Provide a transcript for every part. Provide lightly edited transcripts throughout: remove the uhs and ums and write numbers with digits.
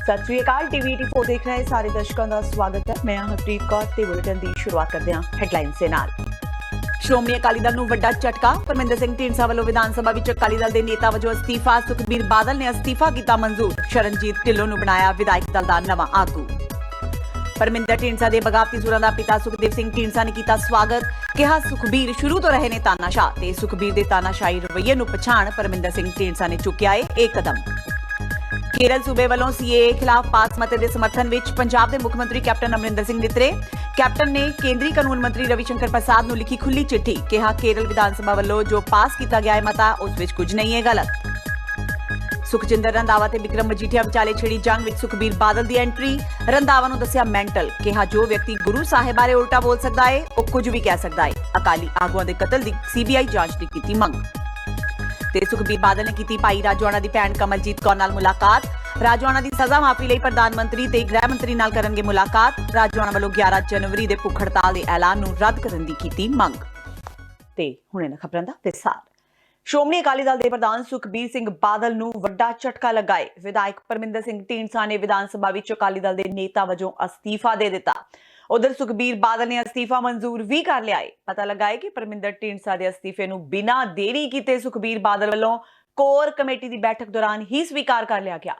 सत श्री अकाल टीवी 84 देख रहे सारे दर्शकों का स्वागत है। मैं हरप्रीत कौर ते बुलेटिन की शुरुआत करते हैं हेडलाइंस ਦੇ ਨਾਲ। ਸ਼੍ਰੋਮਣੀ ਅਕਾਲੀ ਦਲ ਨੂੰ ਵੱਡਾ ਝਟਕਾ। ਪਰਮਿੰਦਰ ਸਿੰਘ ਢੀਂਡਸਾ ਵੱਲੋਂ ਵਿਧਾਨ ਸਭਾ ਵਿੱਚ ਅਕਾਲੀ ਦਲ ਦੇ ਨੇਤਾ ਵਜੋਂ ਅਸਤੀਫਾ। ਸੁਖਬੀਰ ਬਾਦਲ ਨੇ ਅਸਤੀਫਾ ਕੀਤਾ ਮਨਜ਼ੂਰ। ਸ਼ਰਨਜੀਤ ਢਿੱਲੋਂ ਨੂੰ ਬਣਾਇਆ ਵਿਧਾਇਕ ਦਲ ਦਾ ਨਵਾਂ ਆਗੂ। ਪਰਮਿੰਦਰ ਢੀਂਡਸਾ ਦੇ ਬਗਾਵਤੀ ਸੁਰਾਂ ਦਾ ਪਿਤਾ ਸੁਖਦੇਵ ਸਿੰਘ ਢੀਂਡਸਾ ਨੇ ਕੀਤਾ ਸਵਾਗਤ। ਕਿਹਾ ਸੁਖਬੀਰ ਸ਼ੁਰੂ ਤੋਂ ਰਹੇ ਨੇ ਤਾਨਾਸ਼ਾਹ ਤੇ ਸੁਖਬੀਰ ਦੇ ਤਾਨਾਸ਼ਾਹੀ ਰਵੱਈਏ ਨੂੰ ਪਛਾਣ ਪਰਮਿੰਦਰ ਸਿੰਘ ਢੀਂਡਸਾ ਨੇ ਚੁੱਕਿਆ ਇਹ ਕਦਮ। केरल सूबे वालों सीएए खिलाफ पास मते दे समर्थन विच पंजाब दे मुख मंत्री कैप्टन अमरिंदर सिंह नितरे। कैप्टन ने केंद्रीय कानून मंत्री रविशंकर प्रसाद नूं लिखी खुली चिट्ठी। कहा केरल विधान सभा वालों जो पास किया गया है मता उस विच कुछ नहीं है गलत। सुखजिंदर रंधावा ते विक्रम मजीठिया विचाले छिड़ी जंग विच सुखबीर बादल दी एंट्री। रंधावा नूं दस्सिया मेंटल। कहा जो व्यक्ति गुरु साहिब बारे उल्टा बोल सकदा है वो कुछ भी कह सकदा है। अकाली आगुआं दे कतल दी सीबीआई जांच दी कीती मंग। सुखबीर बादल ने की भाई राजौणा की भैन कमलजीत कौर नाल मुलाकात। राजौणा की सजा माफी लई प्रधानमंत्री ते गृह मंत्री नाल करनगे मुलाकात। राजौणा वालों 11 जनवरी के भुख हड़ताल के ऐलान नूं रद्द करन दी कीती मंग। ते हुणे इन्हां खबरां दा विस्तार। ਸ਼੍ਰੋਮਣੀ ਅਕਾਲੀ ਦਲ ਦੇ ਪ੍ਰਧਾਨ ਸੁਖਬੀਰ ਸਿੰਘ ਬਾਦਲ ਨੂੰ ਵੱਡਾ ਝਟਕਾ ਲੱਗਾ ਹੈ। ਵਿਧਾਇਕ ਪਰਮਿੰਦਰ ਸਿੰਘ ਢੀਂਡਸਾ ਨੇ ਵਿਧਾਨ ਸਭਾ ਵਿੱਚ ਅਕਾਲੀ ਦਲ ਦੇ ਨੇਤਾ ਵਜੋਂ ਅਸਤੀਫਾ ਦੇ ਦਿੱਤਾ। ਉਧਰ ਸੁਖਬੀਰ ਬਾਦਲ ਨੇ ਅਸਤੀਫਾ ਮਨਜ਼ੂਰ ਵੀ ਕਰ ਲਿਆ ਹੈ। ਪਤਾ ਲੱਗਾ ਹੈ ਕਿ ਪਰਮਿੰਦਰ ਢੀਂਡਸਾ ਦੇ ਅਸਤੀਫੇ ਨੂੰ ਬਿਨਾਂ ਦੇਰੀ ਕੀਤੇ ਸੁਖਬੀਰ ਬਾਦਲ ਵੱਲੋਂ ਕੋਰ ਕਮੇਟੀ ਦੀ ਬੈਠਕ ਦੌਰਾਨ ਹੀ ਸਵੀਕਾਰ ਕਰ ਲਿਆ ਗਿਆ।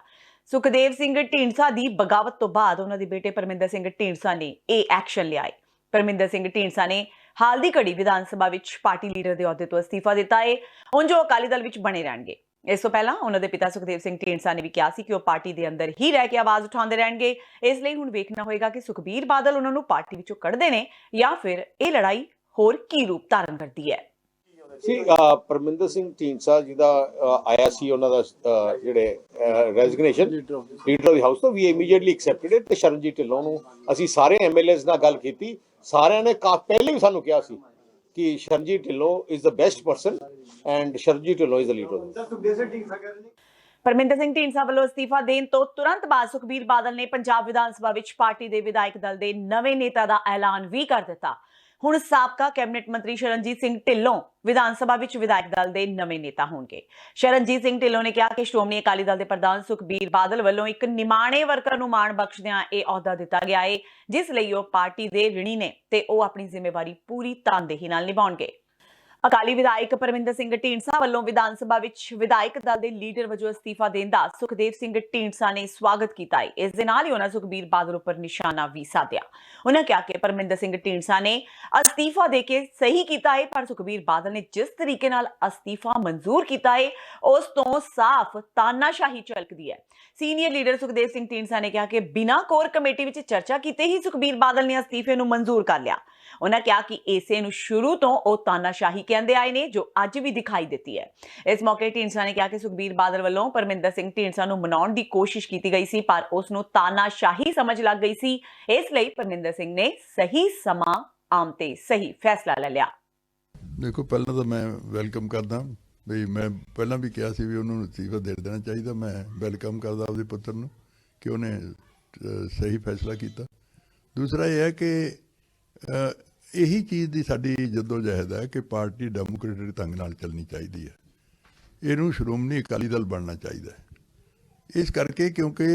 ਸੁਖਦੇਵ ਸਿੰਘ ਢੀਂਡਸਾ ਦੀ ਬਗਾਵਤ ਤੋਂ ਬਾਅਦ ਉਹਨਾਂ ਦੇ ਬੇਟੇ ਪਰਮਿੰਦਰ ਸਿੰਘ ਢੀਂਡਸਾ ਨੇ ਇਹ ਐਕਸ਼ਨ ਲਿਆ ਹੈ। ਪਰਮਿੰਦਰ ਸਿੰਘ ਢੀਂਡਸਾ ਨੇ ਹਾਲ ਦੀ ਘੜੀ ਵਿਧਾਨ ਸਭਾ ਵਿੱਚ ਪਾਰਟੀ ਲੀਡਰ ਦੇ ਅਹੁਦੇ ਤੋਂ ਅਸਤੀਫਾ ਦਿੱਤਾ ਹੈ। ਹੁਣ ਜੋ ਅਕਾਲੀ ਦਲ ਵਿੱਚ ਬਣੇ ਰਹਿਣਗੇ। ਇਸ ਤੋਂ ਪਹਿਲਾਂ ਉਹਨਾਂ ਦੇ ਪਿਤਾ ਸੁਖਦੇਵ ਸਿੰਘ ਢੀਂਡਸਾ ਨੇ ਵੀ ਕਿਹਾ ਸੀ ਕਿ ਉਹ ਪਾਰਟੀ ਦੇ ਅੰਦਰ ਹੀ ਰਹਿ ਕੇ ਆਵਾਜ਼ ਉਠਾਉਂਦੇ ਰਹਿਣਗੇ। ਇਸ ਲਈ ਹੁਣ ਵੇਖਣਾ ਹੋਏਗਾ ਕਿ ਸੁਖਬੀਰ ਬਾਦਲ ਉਹਨਾਂ ਨੂੰ ਪਾਰਟੀ ਵਿੱਚੋਂ ਕੱਢਦੇ ਨੇ ਜਾਂ ਫਿਰ ਇਹ ਲੜਾਈ ਹੋਰ ਕੀ ਰੂਪ ਧਾਰਨ ਕਰਦੀ ਹੈ। ਪਰਮਿੰਦਰ ਸਿੰਘ ਢੀਂਡਸਾ ਜੀ ਦਾ ਆਇਆ ਸੀ ਉਹਨਾਂ ਦਾ ਜਿਹੜੇ ਰੈਜ਼ਿਗਨੇਸ਼ਨ ਲੀਡਰ ਆਫ ਹਾਊਸ ਤੋਂ ਵੀ ਇਮੀਡੀਏਟਲੀ ਐਕਸੈਪਟਡ ਇਟ। ਤੇ ਸ਼ਰਨਜੀਤ ਢਿੱਲੋਂ ਨੂੰ ਅਸੀਂ ਸਾਰੇ ਐਮਐਲਏਜ਼ ਨਾਲ ਗੱਲ ਕੀਤੀ। ਸਾਰਿਆਂ ਨੇ ਪਹਿਲੇ ਵੀ ਸਾਨੂੰ ਕਿਹਾ ਸੀ ਕਿ Sharanjit Dhillon is the best person and Sharanjit Dhillon is the leader. Parminder Singh Dhindsa ਵੱਲੋਂ ਅਸਤੀਫਾ ਦੇਣ ਤੋਂ ਤੁਰੰਤ ਬਾਅਦ ਸੁਖਬੀਰ ਬਾਦਲ ਨੇ ਪੰਜਾਬ ਵਿਧਾਨ ਸਭਾ ਵਿੱਚ ਪਾਰਟੀ ਦੇ ਵਿਧਾਇਕ ਦਲ ਦੇ ਨਵੇਂ ਨੇਤਾ ਦਾ ਐਲਾਨ ਵੀ ਕਰ ਦਿੱਤਾ। ਹੁਣ ਸਾਬਕਾ ਕੈਬਨਿਟ ਮੰਤਰੀ ਸ਼ਰਨਜੀਤ ਸਿੰਘ ਢਿੱਲੋਂ ਵਿਧਾਨ ਸਭਾ ਵਿੱਚ ਵਿਧਾਇਕ ਦਲ ਦੇ ਨਵੇਂ ਨੇਤਾ ਹੋਣਗੇ। ਸ਼ਰਨਜੀਤ ਸਿੰਘ ਢਿੱਲੋਂ ਨੇ ਕਿਹਾ ਕਿ ਸ਼੍ਰੋਮਣੀ ਅਕਾਲੀ ਦਲ ਦੇ ਪ੍ਰਧਾਨ ਸੁਖਬੀਰ ਬਾਦਲ ਵੱਲੋਂ ਇੱਕ ਨਿਮਾਣੇ ਵਰਕਰ ਨੂੰ ਮਾਣ ਬਖਸ਼ਦਿਆਂ ਇਹ ਅਹੁਦਾ ਦਿੱਤਾ ਗਿਆ ਹੈ, ਜਿਸ ਲਈ ਉਹ ਪਾਰਟੀ ਦੇ ਰਿਣੀ ਨੇ ਤੇ ਉਹ ਆਪਣੀ ਜ਼ਿੰਮੇਵਾਰੀ ਪੂਰੀ ਤਨਦੇਹੀ ਨਾਲ ਨਿਭਾਉਣਗੇ। ਅਕਾਲੀ ਵਿਧਾਇਕ ਪਰਮਿੰਦਰ ਸਿੰਘ ਢੀਂਡਸਾ ਵੱਲੋਂ ਵਿਧਾਨ ਸਭਾ ਵਿੱਚ ਵਿਧਾਇਕ ਦਲ ਦੇ ਲੀਡਰ ਵਜੋਂ ਅਸਤੀਫਾ ਦੇਣ ਦਾ ਸੁਖਦੇਵ ਸਿੰਘ ਢੀਂਡਸਾ ਨੇ ਸਵਾਗਤ ਕੀਤਾ ਹੈ। ਇਸ ਦੇ ਨਾਲ ਹੀ ਉਹਨਾਂ ਸੁਖਬੀਰ ਬਾਦਲ ਉੱਪਰ ਨਿਸ਼ਾਨਾ ਵੀ ਸਾਧਿਆ। ਉਹਨਾਂ ਕਿਹਾ ਕਿ ਪਰਮਿੰਦਰ ਸਿੰਘ ਢੀਂਡਸਾ ਨੇ ਅਸਤੀਫਾ ਦੇ ਕੇ ਸਹੀ ਕੀਤਾ ਹੈ, ਪਰ ਸੁਖਬੀਰ ਬਾਦਲ ਨੇ ਜਿਸ ਤਰੀਕੇ ਨਾਲ ਅਸਤੀਫਾ ਮਨਜ਼ੂਰ ਕੀਤਾ ਹੈ ਉਸ ਤੋਂ ਸਾਫ਼ ਤਾਨਾਸ਼ਾਹੀ ਝਲਕਦੀ ਹੈ। ਸੀਨੀਅਰ ਲੀਡਰ ਸੁਖਦੇਵ ਸਿੰਘ ਢੀਂਡਸਾ ਨੇ ਕਿਹਾ ਕਿ ਬਿਨਾਂ ਕੋਰ ਕਮੇਟੀ ਵਿੱਚ ਚਰਚਾ ਕੀਤੇ ਹੀ ਸੁਖਬੀਰ ਬਾਦਲ ਨੇ ਅਸਤੀਫੇ ਨੂੰ ਮਨਜ਼ੂਰ ਕਰ ਲਿਆ। ਉਹਨਾਂ ਕਿਹਾ ਕਿ ਇਸੇ ਨੂੰ ਸ਼ੁਰੂ ਤੋਂ ਉਹ ਤਾਨਾਸ਼ਾਹੀ ਕਹਿੰਦੇ ਆਏ ਨੇ ਜੋ ਅੱਜ ਵੀ ਦਿਖਾਈ ਦਿੱਤੀ ਹੈ। ਇਸ ਮੌਕੇ ਢੀਂਡਸਾ ਨੇ ਕਿਹਾ ਕਿ ਸੁਖਬੀਰ ਬਾਦਲ ਵੱਲੋਂ ਪਰਮਿੰਦਰ ਸਿੰਘ ਢੀਂਡਸਾ ਨੂੰ ਮਨਾਉਣ ਦੀ ਕੋਸ਼ਿਸ਼ ਕੀਤੀ ਗਈ ਸੀ, ਪਰ ਉਸ ਨੂੰ ਤਾਨਾਸ਼ਾਹੀ ਸਮਝ ਲੱਗ ਗਈ ਸੀ। ਇਸ ਲਈ ਪਰਮਿੰਦਰ ਸਿੰਘ ਨੇ ਸਹੀ ਸਮਾਂ ਆਉਣ ਤੇ ਸਹੀ ਫੈਸਲਾ ਲੈ ਲਿਆ। ਦੇਖੋ, ਪਹਿਲਾਂ ਤਾਂ ਮੈਂ ਵੈਲਕਮ ਕਰਦਾ ਵੀ ਮੈਂ ਪਹਿਲਾਂ ਵੀ ਕਿਹਾ ਸੀ ਵੀ ਉਹਨੂੰ ਅਸਤੀਫਾ ਦੇ ਦੇਣਾ ਚਾਹੀਦਾ। ਮੈਂ ਵੈਲਕਮ ਕਰਦਾ ਆਪਦੇ ਪੁੱਤਰ ਨੂੰ ਕਿ ਉਹਨੇ ਸਹੀ ਫੈਸਲਾ ਕੀਤਾ। ਦੂਸਰਾ ਇਹ ਹੈ ਕਿ ਇਹੀ ਚੀਜ਼ ਦੀ ਸਾਡੀ ਜਦੋਜਹਿਦ ਹੈ ਕਿ ਪਾਰਟੀ ਡੈਮੋਕ੍ਰੇਟਿਕ ਢੰਗ ਨਾਲ ਚੱਲਣੀ ਚਾਹੀਦੀ ਹੈ। ਇਹਨੂੰ ਸ਼੍ਰੋਮਣੀ ਅਕਾਲੀ ਦਲ ਬਣਨਾ ਚਾਹੀਦਾ ਹੈ। ਇਸ ਕਰਕੇ ਕਿਉਂਕਿ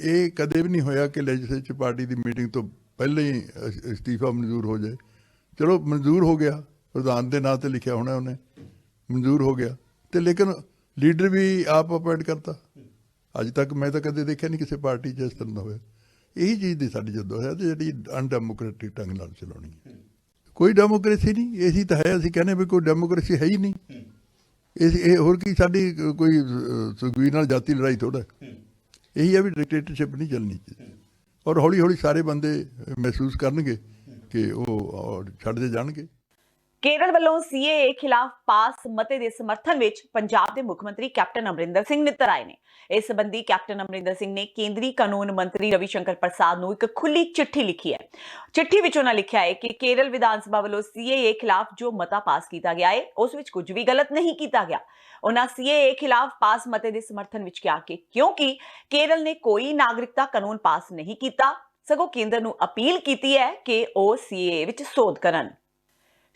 ਇਹ ਕਦੇ ਵੀ ਨਹੀਂ ਹੋਇਆ ਕਿ ਲੈਜਿਸਲੇਚਰ ਪਾਰਟੀ ਦੀ ਮੀਟਿੰਗ ਤੋਂ ਪਹਿਲਾਂ ਹੀ ਅਸਤੀਫਾ ਮਨਜ਼ੂਰ ਹੋ ਜਾਏ। ਚਲੋ ਮਨਜ਼ੂਰ ਹੋ ਗਿਆ, ਪ੍ਰਧਾਨ ਦੇ ਨਾਂ 'ਤੇ ਲਿਖਿਆ ਹੋਣਾ ਉਹਨੇ, ਮਨਜ਼ੂਰ ਹੋ ਗਿਆ। ਤੇ ਲੇਕਿਨ ਲੀਡਰ ਵੀ ਆਪ ਅਪਾਇੰਟ ਕਰਤਾ। ਅੱਜ ਤੱਕ ਮੈਂ ਤਾਂ ਕਦੇ ਦੇਖਿਆ ਨਹੀਂ ਕਿਸੇ ਪਾਰਟੀ 'ਚ ਇਸ ਤਰ੍ਹਾਂ ਦਾ ਹੋਇਆ। ਇਹੀ ਚੀਜ਼ ਦੀ ਸਾਡੀ ਜਦੋਜਹਿਦ ਜਿਹੜੀ ਅਨਡੈਮੋਕ੍ਰੇਟਿਕ ਢੰਗ ਨਾਲ ਚਲਾਉਣੀ ਹੈ। ਕੋਈ ਡੈਮੋਕ੍ਰੇਸੀ ਨਹੀਂ, ਇਹੀ ਤਾਂ ਹੈ। ਅਸੀਂ ਕਹਿੰਦੇ ਵੀ ਕੋਈ ਡੈਮੋਕ੍ਰੇਸੀ ਹੈ ਹੀ ਨਹੀਂ। ਇਹ ਹੋਰ ਕੀ ਸਾਡੀ ਕੋਈ ਸੁਖਬੀਰ ਨਾਲ ਜਾਤੀ ਲੜਾਈ ਥੋੜ੍ਹਾ। ਇਹੀ ਹੈ ਵੀ ਡਿਕਟੇਟਰਸ਼ਿਪ ਨਹੀਂ ਚੱਲਣੀ ਚਾਹੀਦੀ। ਔਰ ਹੌਲੀ ਹੌਲੀ ਸਾਰੇ ਬੰਦੇ ਮਹਿਸੂਸ ਕਰਨਗੇ ਕਿ ਉਹ ਛੱਡਦੇ ਜਾਣਗੇ। ਕੇਰਲ ਵੱਲੋਂ ਸੀਏਏ ਖਿਲਾਫ ਪਾਸ ਮਤੇ ਦੇ ਸਮਰਥਨ ਵਿੱਚ ਪੰਜਾਬ ਦੇ ਮੁੱਖ ਮੰਤਰੀ ਕੈਪਟਨ ਅਮਰਿੰਦਰ ਸਿੰਘ ਨਿੱਤਰ ਆਏ ਨੇ। ਇਸ ਸੰਬੰਧੀ ਕੈਪਟਨ ਅਮਰਿੰਦਰ ਸਿੰਘ ਨੇ ਕੇਂਦਰੀ ਕਾਨੂੰਨ ਮੰਤਰੀ ਰਵਿਸ਼ੰਕਰ ਪ੍ਰਸਾਦ ਨੂੰ ਇੱਕ ਖੁੱਲੀ ਚਿੱਠੀ ਲਿਖੀ ਹੈ। ਚਿੱਠੀ ਵਿੱਚ ਉਹਨਾਂ ਲਿਖਿਆ ਹੈ ਕਿ ਕੇਰਲ ਵਿਧਾਨ ਸਭਾ ਵੱਲੋਂ ਸੀਏਏ ਖਿਲਾਫ ਜੋ ਮਤਾ ਪਾਸ ਕੀਤਾ ਗਿਆ ਹੈ ਉਸ ਵਿੱਚ ਕੁਝ ਵੀ ਗਲਤ ਨਹੀਂ ਕੀਤਾ ਗਿਆ। ਉਹਨਾਂ ਸੀਏਏ ਖਿਲਾਫ ਪਾਸ ਮਤੇ ਦੇ ਸਮਰਥਨ ਵਿੱਚ ਕਿਹਾ ਕਿ ਕਿਉਂਕਿ ਕੇਰਲ ਨੇ ਕੋਈ ਨਾਗਰਿਕਤਾ ਕਾਨੂੰਨ ਪਾਸ ਨਹੀਂ ਕੀਤਾ, ਸਗੋਂ ਕੇਂਦਰ ਨੂੰ ਅਪੀਲ ਕੀਤੀ ਹੈ ਕਿ ਉਹ ਸੀਏਏ ਵਿੱਚ ਸੋਧ ਕਰਨ।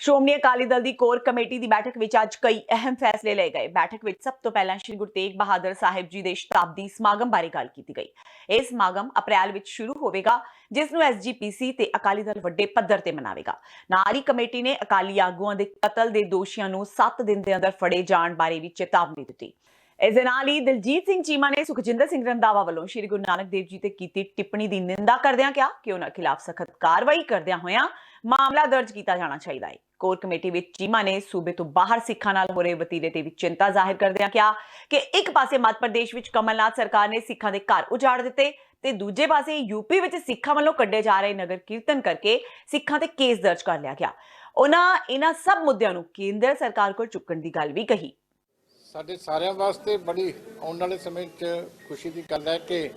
ਸ਼੍ਰੋਮਣੀ ਅਕਾਲੀ ਦਲ ਦੀ ਕੋਰ ਕਮੇਟੀ ਦੀ ਬੈਠਕ ਵਿੱਚ ਅੱਜ ਕਈ ਅਹਿਮ ਫੈਸਲੇ ਲਏ ਗਏ। ਬੈਠਕ ਵਿੱਚ ਸਭ ਤੋਂ ਪਹਿਲਾਂ ਸ਼੍ਰੀ ਗੁਰੂ ਤੇਗ ਬਹਾਦਰ ਸਾਹਿਬ ਜੀ ਦੇ ਸ਼ਤਾਬਦੀ ਸਮਾਗਮ ਬਾਰੇ ਗੱਲ ਕੀਤੀ ਗਈ। ਇਹ ਸਮਾਗਮ ਅਪ੍ਰੈਲ ਵਿੱਚ ਸ਼ੁਰੂ ਹੋਵੇਗਾ, ਜਿਸ ਨੂੰ ਐਸਜੀਪੀਸੀ ਤੇ ਅਕਾਲੀ ਦਲ ਵੱਡੇ ਪੱਧਰ ਤੇ ਮਨਾਵੇਗਾ। ਨਾਲ ਹੀ ਕਮੇਟੀ ਨੇ ਅਕਾਲੀ ਆਗੂਆਂ ਦੇ ਕਤਲ ਦੇ ਦੋਸ਼ੀਆਂ ਨੂੰ 7 ਦਿਨ ਦੇ ਅੰਦਰ ਫੜੇ ਜਾਣ ਬਾਰੇ ਵੀ ਚੇਤਾਵਨੀ ਦਿੱਤੀ। ਇਸ ਦੇ ਨਾਲ ਹੀ ਦਲਜੀਤ ਸਿੰਘ ਚੀਮਾ ਨੇ ਸੁਖਜਿੰਦਰ ਸਿੰਘ ਰੰਧਾਵਾ ਵੱਲੋਂ ਸ਼੍ਰੀ ਗੁਰੂ ਨਾਨਕ ਦੇਵ ਜੀ ਤੇ ਕੀਤੀ ਟਿੱਪਣੀ ਦੀ ਨਿੰਦਾ ਕਰਦਿਆਂ ਕਿਹਾ ਕਿ ਉਹਨਾਂ ਖਿਲਾਫ ਸਖਤ ਕਾਰਵਾਈ ਕਰਦਿਆਂ ਹੋਇਆਂ ਮਾਮਲਾ ਦਰਜ ਕੀਤਾ ਜਾਣਾ ਚਾਹੀਦਾ ਹੈ। ਕੋਰ ਕਮੇਟੀ ਵਿੱਚ ਚੀਮਾ ਨੇ ਸੂਬੇ ਤੋਂ ਬਾਹਰ ਸਿੱਖਾਂ ਨਾਲ ਹੋ ਰਹੇ ਵਤੀਰੇ ਤੇ ਵੀ ਚਿੰਤਾ ਜ਼ਾਹਿਰ ਕਰਦਿਆਂ ਕਿਹਾ ਕਿ ਇੱਕ ਪਾਸੇ ਮੱਧ ਪ੍ਰਦੇਸ਼ ਵਿੱਚ ਕਮਲਨਾਥ ਸਰਕਾਰ ਨੇ ਸਿੱਖਾਂ ਦੇ ਘਰ ਉਜਾੜ ਦਿੱਤੇ ਤੇ ਦੂਜੇ ਪਾਸੇ ਯੂਪੀ ਵਿੱਚ ਸਿੱਖਾਂ ਵੱਲੋਂ ਕੱਢੇ ਜਾ ਰਹੇ ਨਗਰ ਕੀਰਤਨ ਕਰਕੇ ਸਿੱਖਾਂ ਤੇ ਕੇਸ ਦਰਜ ਕਰ ਲਿਆ ਗਿਆ। ਉਹਨਾਂ ਇਹਨਾਂ ਸਭ ਮੁੱਦਿਆਂ ਨੂੰ ਕੇਂਦਰ ਸਰਕਾਰ ਕੋਲ ਚੁੱਕਣ ਦੀ ਗੱਲ ਵੀ ਕਹੀ। ਸਾਡੇ ਸਾਰਿਆਂ ਵਾਸਤੇ ਬੜੀ ਆਉਣ ਵਾਲੇ ਸਮੇਂ 'ਚ ਖੁਸ਼ੀ ਦੀ ਗੱਲ ਹੈ ਕਿ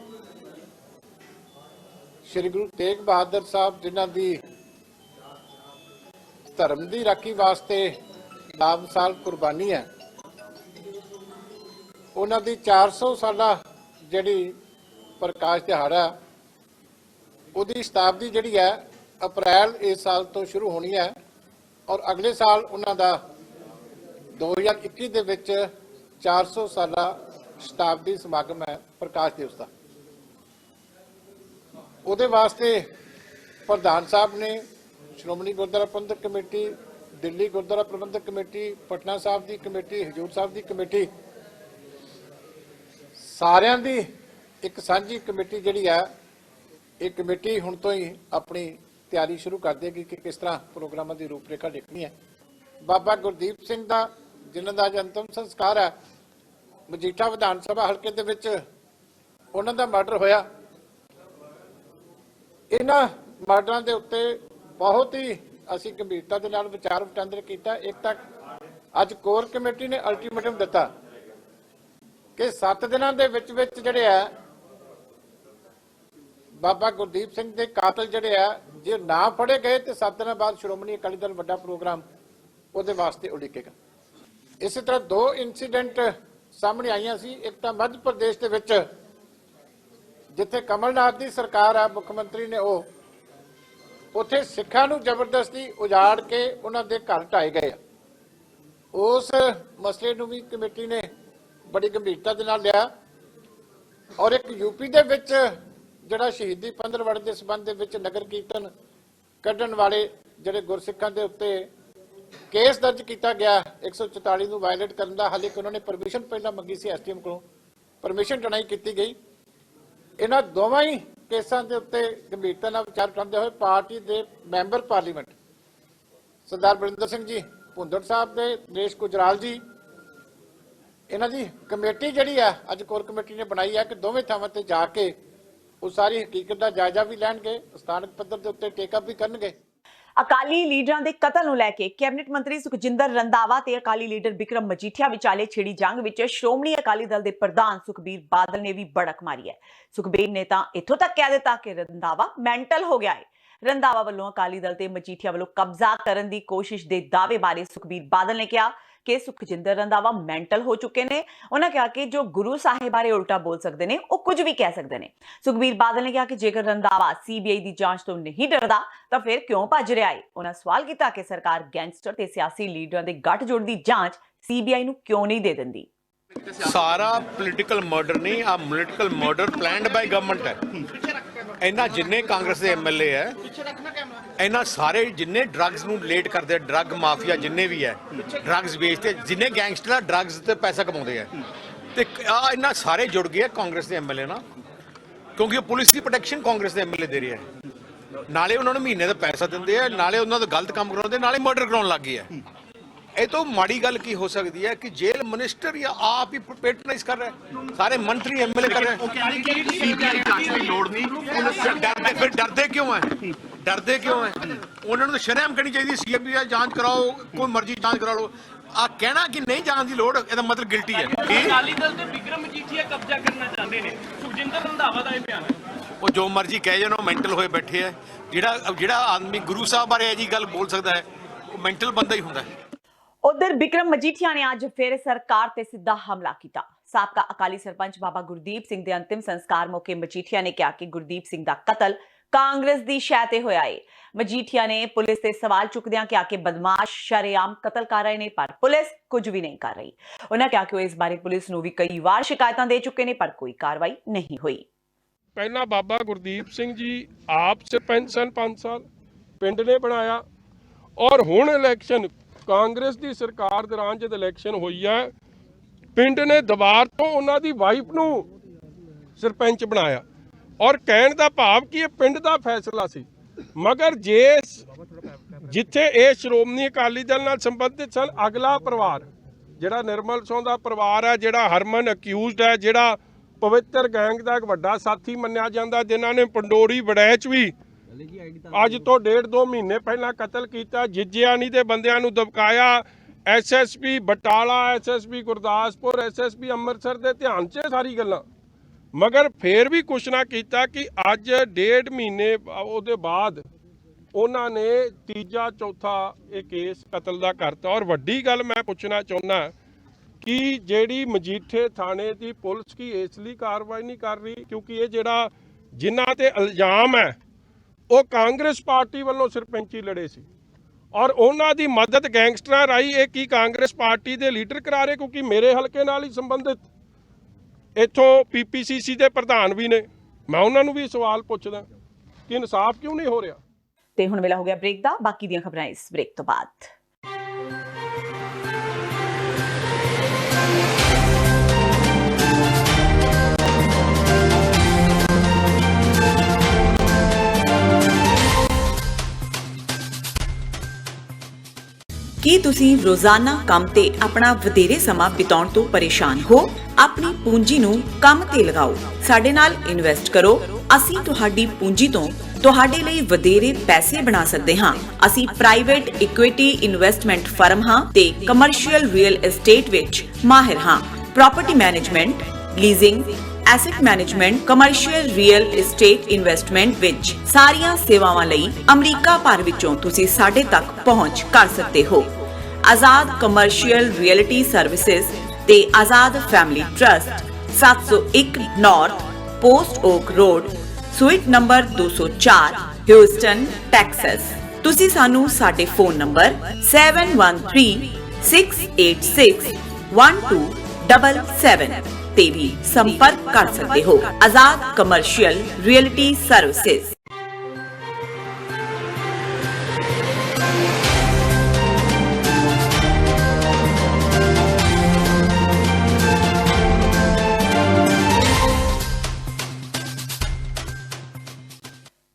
ਸ਼੍ਰੀ ਗੁਰੂ ਤੇਗ ਬਹਾਦਰ ਸਾਹਿਬ ਜਿਨ੍ਹਾਂ ਦੀ ਧਰਮ ਦੀ ਰਾਖੀ ਵਾਸਤੇ ਲਾਬਸਾਲ ਕੁਰਬਾਨੀ ਹੈ, ਉਹਨਾਂ ਦੀ 400 ਸਾਲਾ ਜਿਹੜੀ ਪ੍ਰਕਾਸ਼ ਦਿਹਾੜਾ ਉਹਦੀ ਸ਼ਤਾਬਦੀ ਜਿਹੜੀ ਹੈ ਅਪ੍ਰੈਲ ਇਸ ਸਾਲ ਤੋਂ ਸ਼ੁਰੂ ਹੋਣੀ ਹੈ ਔਰ ਅਗਲੇ ਸਾਲ ਉਹਨਾਂ ਦਾ 2021 ਦੇ ਵਿੱਚ 400 ਸਾਲਾ ਸ਼ਤਾਬਦੀ ਸਮਾਗਮ ਹੈ ਪ੍ਰਕਾਸ਼ ਦਿਵਸ ਦਾ। ਉਹਦੇ ਵਾਸਤੇ ਪ੍ਰਧਾਨ ਸਾਹਿਬ ਨੇ ਸ਼੍ਰੋਮਣੀ ਗੁਰਦੁਆਰਾ ਪ੍ਰਬੰਧਕ ਕਮੇਟੀ, ਦਿੱਲੀ ਗੁਰਦੁਆਰਾ ਪ੍ਰਬੰਧਕ ਕਮੇਟੀ, ਪਟਨਾ ਸਾਹਿਬ ਦੀ ਕਮੇਟੀ, ਹਜ਼ੂਰ ਸਾਹਿਬ ਦੀ ਕਮੇਟੀ, ਸਾਰਿਆਂ ਦੀ ਇੱਕ ਸਾਂਝੀ ਕਮੇਟੀ ਜਿਹੜੀ ਹੈ, ਇਹ ਕਮੇਟੀ ਹੁਣ ਤੋਂ ਹੀ ਆਪਣੀ ਤਿਆਰੀ ਸ਼ੁਰੂ ਕਰ ਦੇਗੀ ਕਿ ਕਿਸ ਤਰ੍ਹਾਂ ਪ੍ਰੋਗਰਾਮਾਂ ਦੀ ਰੂਪਰੇਖਾ ਲਿਖਣੀ ਹੈ। ਬਾਬਾ ਗੁਰਦੀਪ ਸਿੰਘ ਦਾ ਜਿਨ੍ਹਾਂ ਦਾ ਅੱਜ ਅੰਤਮ ਸੰਸਕਾਰ ਹੈ, ਮਜੀਠਾ ਵਿਧਾਨ ਸਭਾ ਹਲਕੇ ਦੇ ਵਿੱਚ ਉਹਨਾਂ ਦਾ ਮਰਡਰ ਹੋਇਆ। ਇਹਨਾਂ ਮਰਡਰਾਂ ਦੇ ਉੱਤੇ ਬਹੁਤ ਹੀ ਅਸੀਂ ਗੰਭੀਰਤਾ ਦੇ ਨਾਲ ਵਿਚਾਰ ਵਟਾਂਦਰਾ ਕੀਤਾ। ਇੱਕ ਤੱਕ ਅੱਜ ਕੋਰ ਕਮੇਟੀ ਨੇ ਅਲਟੀਮੇਟਮ ਦਿੱਤਾ ਕਿ 7 ਦਿਨਾਂ ਦੇ ਵਿੱਚ ਜਿਹੜੇ ਆ ਬਾਬਾ ਗੁਰਦੀਪ ਸਿੰਘ ਦੇ ਕਾਤਲ ਜਿਹੜੇ ਆ ਜੇ ਨਾ ਫੜੇ ਗਏ ਤੇ 7 ਦਿਨਾਂ ਬਾਅਦ ਸ਼੍ਰੋਮਣੀ ਅਕਾਲੀ ਦਲ ਵੱਡਾ ਪ੍ਰੋਗਰਾਮ ਉਹਦੇ ਵਾਸਤੇ ਉਲੀਕੇਗਾ। ਇਸੇ ਤਰ੍ਹਾਂ 2 ਇਨਸੀਡੈਂਟ ਸਾਹਮਣੇ ਆਈਆਂ ਸੀ। ਇੱਕ ਤਾਂ ਮੱਧ ਪ੍ਰਦੇਸ਼ ਦੇ ਵਿੱਚ ਜਿੱਥੇ ਕਮਲਨਾਥ ਦੀ ਸਰਕਾਰ ਆ, ਮੁੱਖ ਮੰਤਰੀ ਨੇ ਉੱਥੇ ਸਿੱਖਾਂ ਨੂੰ ਜ਼ਬਰਦਸਤੀ ਉਜਾੜ ਕੇ ਉਹਨਾਂ ਦੇ ਘਰ ਢਾਏ ਗਏ ਆ। ਉਸ ਮਸਲੇ ਨੂੰ ਵੀ ਕਮੇਟੀ ਨੇ ਬੜੀ ਗੰਭੀਰਤਾ ਦੇ ਨਾਲ ਲਿਆ। ਔਰ ਇੱਕ ਯੂਪੀ ਦੇ ਵਿੱਚ ਜਿਹੜਾ ਸ਼ਹੀਦੀ ਪੰਦਰਵੜੇ ਦੇ ਸੰਬੰਧ ਦੇ ਵਿੱਚ ਨਗਰ ਕੀਰਤਨ ਕੱਢਣ ਵਾਲੇ ਜਿਹੜੇ ਗੁਰਸਿੱਖਾਂ ਦੇ ਉੱਤੇ ਕੇਸ ਦਰਜ ਕੀਤਾ ਗਿਆ 144 ਨੂੰ ਵਾਇਲੇਟ ਕਰਨ ਦਾ। ਹਾਲੇ ਕਿ ਉਹਨਾਂ ਨੇ ਪਰਮਿਸ਼ਨ ਪਹਿਲਾਂ ਮੰਗੀ ਸੀ ਐਸਟੀਐਮ ਕੋਲੋਂ, ਪਰਮਿਸ਼ਨ ਡਿਨਾਈ ਕੀਤੀ ਗਈ। ਇਹਨਾਂ ਦੋਵਾਂ ਹੀ ਕੇਸਾਂ ਦੇ ਉੱਤੇ ਗੰਭੀਰਤਾ ਨਾਲ ਵਿਚਾਰ ਕਰਦੇ ਹੋਏ ਪਾਰਟੀ ਦੇ ਮੈਂਬਰ ਪਾਰਲੀਮੈਂਟ ਸਰਦਾਰ ਬਰਿੰਦਰ ਸਿੰਘ ਜੀ ਭੁੰਦੜ ਸਾਹਿਬ ਦੇ, ਨਰੇਸ਼ ਗੁਜਰਾਲ ਜੀ, ਇਹਨਾਂ ਦੀ ਕਮੇਟੀ ਜਿਹੜੀ ਆ ਅੱਜ ਕੋਰ ਕਮੇਟੀ ਨੇ ਬਣਾਈ ਹੈ ਕਿ ਦੋਵੇਂ ਥਾਵਾਂ ਤੇ ਜਾ ਕੇ ਉਹ ਸਾਰੀ ਹਕੀਕਤ ਦਾ ਜਾਇਜ਼ਾ ਵੀ ਲੈਣਗੇ, ਸਥਾਨਕ ਪੱਧਰ ਦੇ ਉੱਤੇ ਟੇਕਅਪ ਵੀ ਕਰਨਗੇ। ਅਕਾਲੀ ਲੀਡਰਾਂ ਦੇ ਕਤਲ ਨੂੰ ਲੈ ਕੇ ਕੈਬਨਿਟ ਮੰਤਰੀ ਸੁਖਜਿੰਦਰ ਰੰਧਾਵਾ ਤੇ ਅਕਾਲੀ ਲੀਡਰ ਬਿਕਰਮ ਮਜੀਠੀਆ ਵਿਚਾਲੇ ਛਿੜੀ ਜੰਗ ਵਿੱਚ ਸ਼੍ਰੋਮਣੀ ਅਕਾਲੀ ਦਲ ਦੇ ਪ੍ਰਧਾਨ ਸੁਖਬੀਰ ਬਾਦਲ ਨੇ ਵੀ ਬੜਕ ਮਾਰੀ ਹੈ। ਸੁਖਬੀਰ ਨੇ ਤਾਂ ਇੱਥੋਂ ਤੱਕ ਕਹਿ ਦਿੱਤਾ ਕਿ ਰੰਧਾਵਾ ਮੈਂਟਲ ਹੋ ਗਿਆ ਹੈ। ਰੰਧਾਵਾ ਵੱਲੋਂ ਅਕਾਲੀ ਦਲ ਤੇ ਮਜੀਠੀਆ ਵੱਲੋਂ ਕਬਜ਼ਾ ਕਰਨ ਦੀ ਕੋਸ਼ਿਸ਼ ਦੇ ਦਾਅਵੇ ਬਾਰੇ ਸੁਖਬੀਰ ਬਾਦਲ ਨੇ ਕਿਹਾ ਕਿ ਸੁਖਜਿੰਦਰ ਰੰਧਾਵਾ ਮੈਂਟਲ ਹੋ ਚੁੱਕੇ ਨੇ। ਉਹਨਾਂ ਕਿਹਾ ਕਿ ਜੋ ਗੁਰੂ ਸਾਹਿਬ ਬਾਰੇ ਉਲਟਾ ਬੋਲ ਸਕਦੇ ਨੇ ਉਹ ਕੁਝ ਵੀ ਕਹਿ ਸਕਦੇ ਨੇ। ਸੁਖਬੀਰ ਬਾਦਲ ਨੇ ਕਿਹਾ ਕਿ ਜੇਕਰ ਰੰਧਾਵਾ ਸੀਬੀਆਈ ਦੀ ਜਾਂਚ ਤੋਂ ਨਹੀਂ ਡਰਦਾ ਤਾਂ ਫਿਰ ਕਿਉਂ ਭੱਜ ਰਿਹਾ ਹੈ। ਉਹਨਾਂ ਸਵਾਲ ਕੀਤਾ ਕਿ ਸਰਕਾਰ ਗੈਂਗਸਟਰ ਤੇ ਸਿਆਸੀ ਲੀਡਰਾਂ ਦੇ ਗੱਠਜੋੜ ਦੀ ਜਾਂਚ ਸੀਬੀਆਈ ਨੂੰ ਕਿਉਂ ਨਹੀਂ ਦੇ ਦਿੰਦੀ। ਸਾਰਾ ਪੋਲੀਟੀਕਲ ਮਰਡਰ ਨਹੀਂ, ਆ political murder planned by government ਹੈ। ਇਹਨਾਂ ਜਿੰਨੇ ਕਾਂਗਰਸ ਦੇ ਐਮਐਲਏ ਹੈ, ਇਹਨਾਂ ਸਾਰੇ ਜਿੰਨੇ ਡਰੱਗਸ ਨੂੰ ਰਿਲੇਟ ਕਰਦੇ, ਡਰੱਗ ਮਾਫੀਆ ਜਿੰਨੇ ਵੀ ਹੈ, ਡਰੱਗਸ ਵੇਚਦੇ, ਜਿੰਨੇ ਗੈਂਗਸਟਰ ਆ ਡਰੱਗਸ ਤੇ ਪੈਸਾ ਕਮਾਉਂਦੇ ਆ, ਤੇ ਆ ਇਹਨਾਂ ਸਾਰੇ ਜੁੜ ਗਏ ਕਾਂਗਰਸ ਦੇ ਐਮਐਲਏ ਨਾਲ, ਕਿਉਂਕਿ ਪੁਲਿਸ ਦੀ ਪ੍ਰੋਟੈਕਸ਼ਨ ਕਾਂਗਰਸ ਦੇ ਐਮਐਲਏ ਦੇ ਰਿਹਾ ਹੈ। ਨਾਲੇ ਉਹਨਾਂ ਨੂੰ ਮਹੀਨੇ ਦਾ ਪੈਸਾ ਦਿੰਦੇ ਆ, ਨਾਲੇ ਉਹਨਾਂ ਦਾ ਗਲਤ ਕੰਮ ਕਰਾਉਂਦੇ, ਨਾਲੇ ਮਰਡਰ ਕਰਾਉਣ ਲੱਗ ਗਏ ਆ। ਇਹ ਤੋਂ ਮਾੜੀ ਗੱਲ ਕੀ ਹੋ ਸਕਦੀ ਹੈ ਕਿ ਜੇਲ੍ਹ ਮਿਨਿਸਟਰ ਜਾਂ ਆਪ ਹੀ ਪੈਟਰਨਾਈਜ਼ ਕਰ ਰਿਹਾ ਹੈ, ਸਾਰੇ ਮੰਤਰੀ ਐਮਐਲਏ ਕਰ ਰਹੇ। ਫਿਰ ਡਰਦੇ ਕਿਉਂ ਹੈ? ਡਰਦੇ ਕਿਉਂ ਹੈ? ਉਹਨਾਂ ਨੂੰ ਸ਼ਰਮ ਕਰਨੀ ਚਾਹੀਦੀ, ਸੀਬੀਆਈ ਜਾਂਚ ਕਰਾਓ, ਕੋਈ ਮਰਜ਼ੀ ਜਾਂਚ ਕਰਾ ਲਓ। ਆ ਕਹਿਣਾ ਕਿ ਨਹੀਂ ਜਾਣ ਦੀ ਲੋੜ, ਇਹਦਾ ਮਤਲਬ ਗਿਲਟੀ ਹੈ। ਅਕਾਲੀ ਦਲ ਤੇ ਬਿਕਰਮ ਮਜੀਠੀਆ ਕਬਜ਼ਾ ਕਰਨਾ ਚਾਹੁੰਦੇ ਨੇ, ਸੁਖਜਿੰਦਰ ਰੰਧਾਵਾ ਦਾ ਇਹ ਬਿਆਨ ਹੈ। ਉਹ ਜੋ ਮਰਜ਼ੀ ਕਹਿ ਜਾਣ, ਉਹ ਮੈਂਟਲ ਹੋਏ ਬੈਠੇ ਆ। ਜਿਹੜਾ ਆਦਮੀ ਗੁਰੂ ਸਾਹਿਬ ਬਾਰੇ ਇਹ ਜੀ ਗੱਲ ਬੋਲ ਸਕਦਾ ਹੈ, ਉਹ ਮੈਂਟਲ ਬੰਦਾ ਹੀ ਹੁੰਦਾ ਹੈ। ਉਧਰ ਬਿਕਰਮ ਮਜੀਠੀਆ ਨੇ ਅੱਜ ਫਿਰ ਸਰਕਾਰ ਤੇ ਸਿੱਧਾ ਹਮਲਾ ਕੀਤਾ। ਸਾਬਕਾ ਅਕਾਲੀ ਸਰਪੰਚ ਬਾਬਾ ਗੁਰਦੀਪ ਸਿੰਘ ਦੇ ਅੰਤਿਮ ਸੰਸਕਾਰ ਮੌਕੇ ਮਜੀਠੀਆ ਨੇ ਕਿਹਾ ਕਿ ਗੁਰਦੀਪ ਸਿੰਘ ਦਾ ਕਤਲ ਕਾਂਗਰਸ ਦੀ ਸ਼ੈਅ ਤੇ ਹੋਇਆ ਏ। ਮਜੀਠੀਆ ਨੇ ਪੁਲਿਸ ਤੇ ਸਵਾਲ ਚੁੱਕਦਿਆਂ ਕਿਹਾ ਕਿ ਬਦਮਾਸ਼ ਸ਼ਰੇਆਮ ਕਤਲ ਕਰ ਰਹੇ ਨੇ ਪਰ ਪੁਲਿਸ ਕੁਝ ਵੀ ਨਹੀਂ ਕਰ ਰਹੀ। ਉਹਨਾਂ ਕਿਹਾ ਕਿ ਉਹ ਇਸ ਬਾਰੇ ਪੁਲਿਸ ਨੂੰ ਵੀ ਕਈ ਵਾਰ ਸ਼ਿਕਾਇਤਾਂ ਦੇ ਚੁੱਕੇ ਨੇ ਪਰ ਕੋਈ ਕਾਰਵਾਈ ਨਹੀਂ ਹੋਈ। ਪਹਿਲਾਂ ਬਾਬਾ ਗੁਰਦੀਪ ਸਿੰਘ ਜੀ ਆਪ ਸਰਪੰਚ ਸਨ 5 ਸਾਲ, ਪਿੰਡ ਨੇ ਬਣਾਇਆ, ਔਰ ਹੁਣ ਇਲੈਕਸ਼ਨ ਕਾਂਗਰਸ ਦੀ ਸਰਕਾਰ ਦੌਰਾਨ ਜਦ ਇਲੈਕਸ਼ਨ ਹੋਈ ਹੈ ਪਿੰਡ ਨੇ ਦੁਬਾਰ ਤੋਂ ਉਹਨਾਂ ਦੀ ਵਾਈਫ ਨੂੰ ਸਰਪੰਚ ਬਣਾਇਆ। ਔਰ ਕਹਿਣ ਦਾ ਭਾਵ ਕਿ ਇਹ ਪਿੰਡ ਦਾ ਫੈਸਲਾ ਸੀ, ਮਗਰ ਜਿੱਥੇ ਇਹ ਸ਼੍ਰੋਮਣੀ ਅਕਾਲੀ ਦਲ ਨਾਲ ਸੰਬੰਧਿਤ ਸਨ, ਅਗਲਾ ਪਰਿਵਾਰ ਜਿਹੜਾ ਨਿਰਮਲ ਸੋਂ ਦਾ ਪਰਿਵਾਰ ਹੈ, ਜਿਹੜਾ ਹਰਮਨ ਅਕਿਊਜ਼ਡ ਹੈ, ਜਿਹੜਾ ਪਵਿੱਤਰ ਗੈਂਗ ਦਾ ਇੱਕ ਵੱਡਾ ਸਾਥੀ ਮੰਨਿਆ ਜਾਂਦਾ, ਜਿਨ੍ਹਾਂ ਨੇ ਪੰਡੋਰੀ ਵੜੈਚ ਵੀ ਅੱਜ ਤੋਂ 1.5-2 ਮਹੀਨੇ ਪਹਿਲਾਂ ਕਤਲ ਕੀਤਾ, ਜਿੱਜਿਆਣੀ ਦੇ ਬੰਦਿਆਂ ਨੂੰ ਦਬਕਾਇਆ, SSP Batala, SSP Gurdaspur, SSP Amritsar ਦੇ ਧਿਆਨ 'ਚ ਸਾਰੀ ਗੱਲਾਂ, ਮਗਰ ਫੇਰ ਵੀ ਕੁਛ ਨਾ ਕੀਤਾ ਕਿ ਅੱਜ 1.5 ਮਹੀਨੇ ਉਹਦੇ ਬਾਅਦ ਉਹਨਾਂ ਨੇ ਤੀਜਾ ਚੌਥਾ ਇਹ ਕੇਸ ਕਤਲ ਦਾ ਕਰਤਾ। ਔਰ ਵੱਡੀ ਗੱਲ ਮੈਂ ਪੁੱਛਣਾ ਚਾਹੁੰਦਾ ਕਿ ਜਿਹੜੀ ਮਜੀਠੇ ਥਾਣੇ ਦੀ ਪੁਲਿਸ ਕੀ ਇਸ ਲਈ ਕਾਰਵਾਈ ਨਹੀਂ ਕਰ ਰਹੀ ਕਿਉਂਕਿ ਇਹ ਜਿਹੜਾ ਜਿਨ੍ਹਾਂ ਤੇ ਇਲਜ਼ਾਮ ਹੈ ਉਹ ਕਾਂਗਰਸ ਪਾਰਟੀ ਵੱਲੋਂ ਸਰਪੰਚੀ ਲੜੇ ਸੀ ਔਰ ਉਹਨਾਂ ਦੀ ਮਦਦ ਗੈਂਗਸਟਰਾਂ ਰਾਹੀਂ ਇਹ ਕੀ ਕਾਂਗਰਸ ਪਾਰਟੀ ਦੇ ਲੀਡਰ ਕਰਾ ਰਹੇ, ਕਿਉਂਕਿ ਮੇਰੇ ਹਲਕੇ ਨਾਲ ਹੀ ਸੰਬੰਧਿਤ ਇੱਥੋਂ ਪੀਪੀਸੀਸੀ ਦੇ ਪ੍ਰਧਾਨ ਵੀ ਨੇ। ਮੈਂ ਉਹਨਾਂ ਨੂੰ ਵੀ ਸਵਾਲ ਪੁੱਛਦਾ ਕਿ ਇਨਸਾਫ ਕਿਉਂ ਨਹੀਂ ਹੋ ਰਿਹਾ। ਤੇ ਹੁਣ ਵੇਲਾ ਹੋ ਗਿਆ ਬ੍ਰੇਕ ਦਾ। ਬਾਕੀ ਦੀਆਂ ਖਬਰਾਂ ਇਸ ਬ੍ਰੇਕ ਤੋਂ ਬਾਅਦ। ਕੀ ਤੁਸੀਂ ਰੋਜ਼ਾਨਾ ਕੰਮ ਤੇ ਆਪਣਾ ਵਧੇਰੇ ਸਮਾਂ ਬਿਤਾਉਣ ਤੋਂ ਪਰੇਸ਼ਾਨ ਹੋ? ਆਪਣੀ ਪੂੰਜੀ ਨੂੰ ਕੰਮ ਤੇ ਲਗਾਓ, ਸਾਡੇ ਨਾਲ ਇਨਵੈਸਟ ਕਰੋ। ਅਸੀਂ ਤੁਹਾਡੀ ਪੂੰਜੀ ਤੋਂ ਤੁਹਾਡੇ ਲਈ ਵਧੇਰੇ ਪੈਸੇ ਬਣਾ ਸਕਦੇ ਹਾਂ। ਅਸੀਂ ਪ੍ਰਾਈਵੇਟ ਇਕੁਇਟੀ ਇਨਵੈਸਟਮੈਂਟ ਫਰਮ ਹਾਂ ਤੇ ਕਮਰਸ਼ੀਅਲ ਰੀਅਲ ਏਸਟੇਟ ਵਿੱਚ ਮਾਹਿਰ ਹਾਂ। Property management, leasing, asset management, commercial real estate investment ਵਿੱਚ ਸਾਰੀਆਂ ਸੇਵਾਵਾਂ ਲਈ ਅਮਰੀਕਾ ਭਰ ਵਿੱਚੋਂ ਤੁਸੀਂ ਸਾਡੇ ਤੱਕ ਪਹੁੰਚ ਕਰ ਸਕਦੇ ਹੋ। ਆਜ਼ਾਦ ਕਮਰਸ਼ੀਅਲ ਰੀਅਲਟੀ ਸਰਵਿਸਿਜ਼ ਤੇ Azad family trust, 701 north post oak road, suite number 204, Houston, Texas. ਤੁਸੀਂ ਸਾਨੂੰ ਸਾਡੇ ਫੋਨ ਨੰਬਰ 7136861277 ਤੇ ਵੀ ਸੰਪਰਕ ਕਰ ਸਕਦੇ ਹੋ। ਆਜ਼ਾਦ ਕਮਰਸ਼ੀਅਲ ਰੀਅਲਟੀ ਸਰਵਿਸਿਜ਼।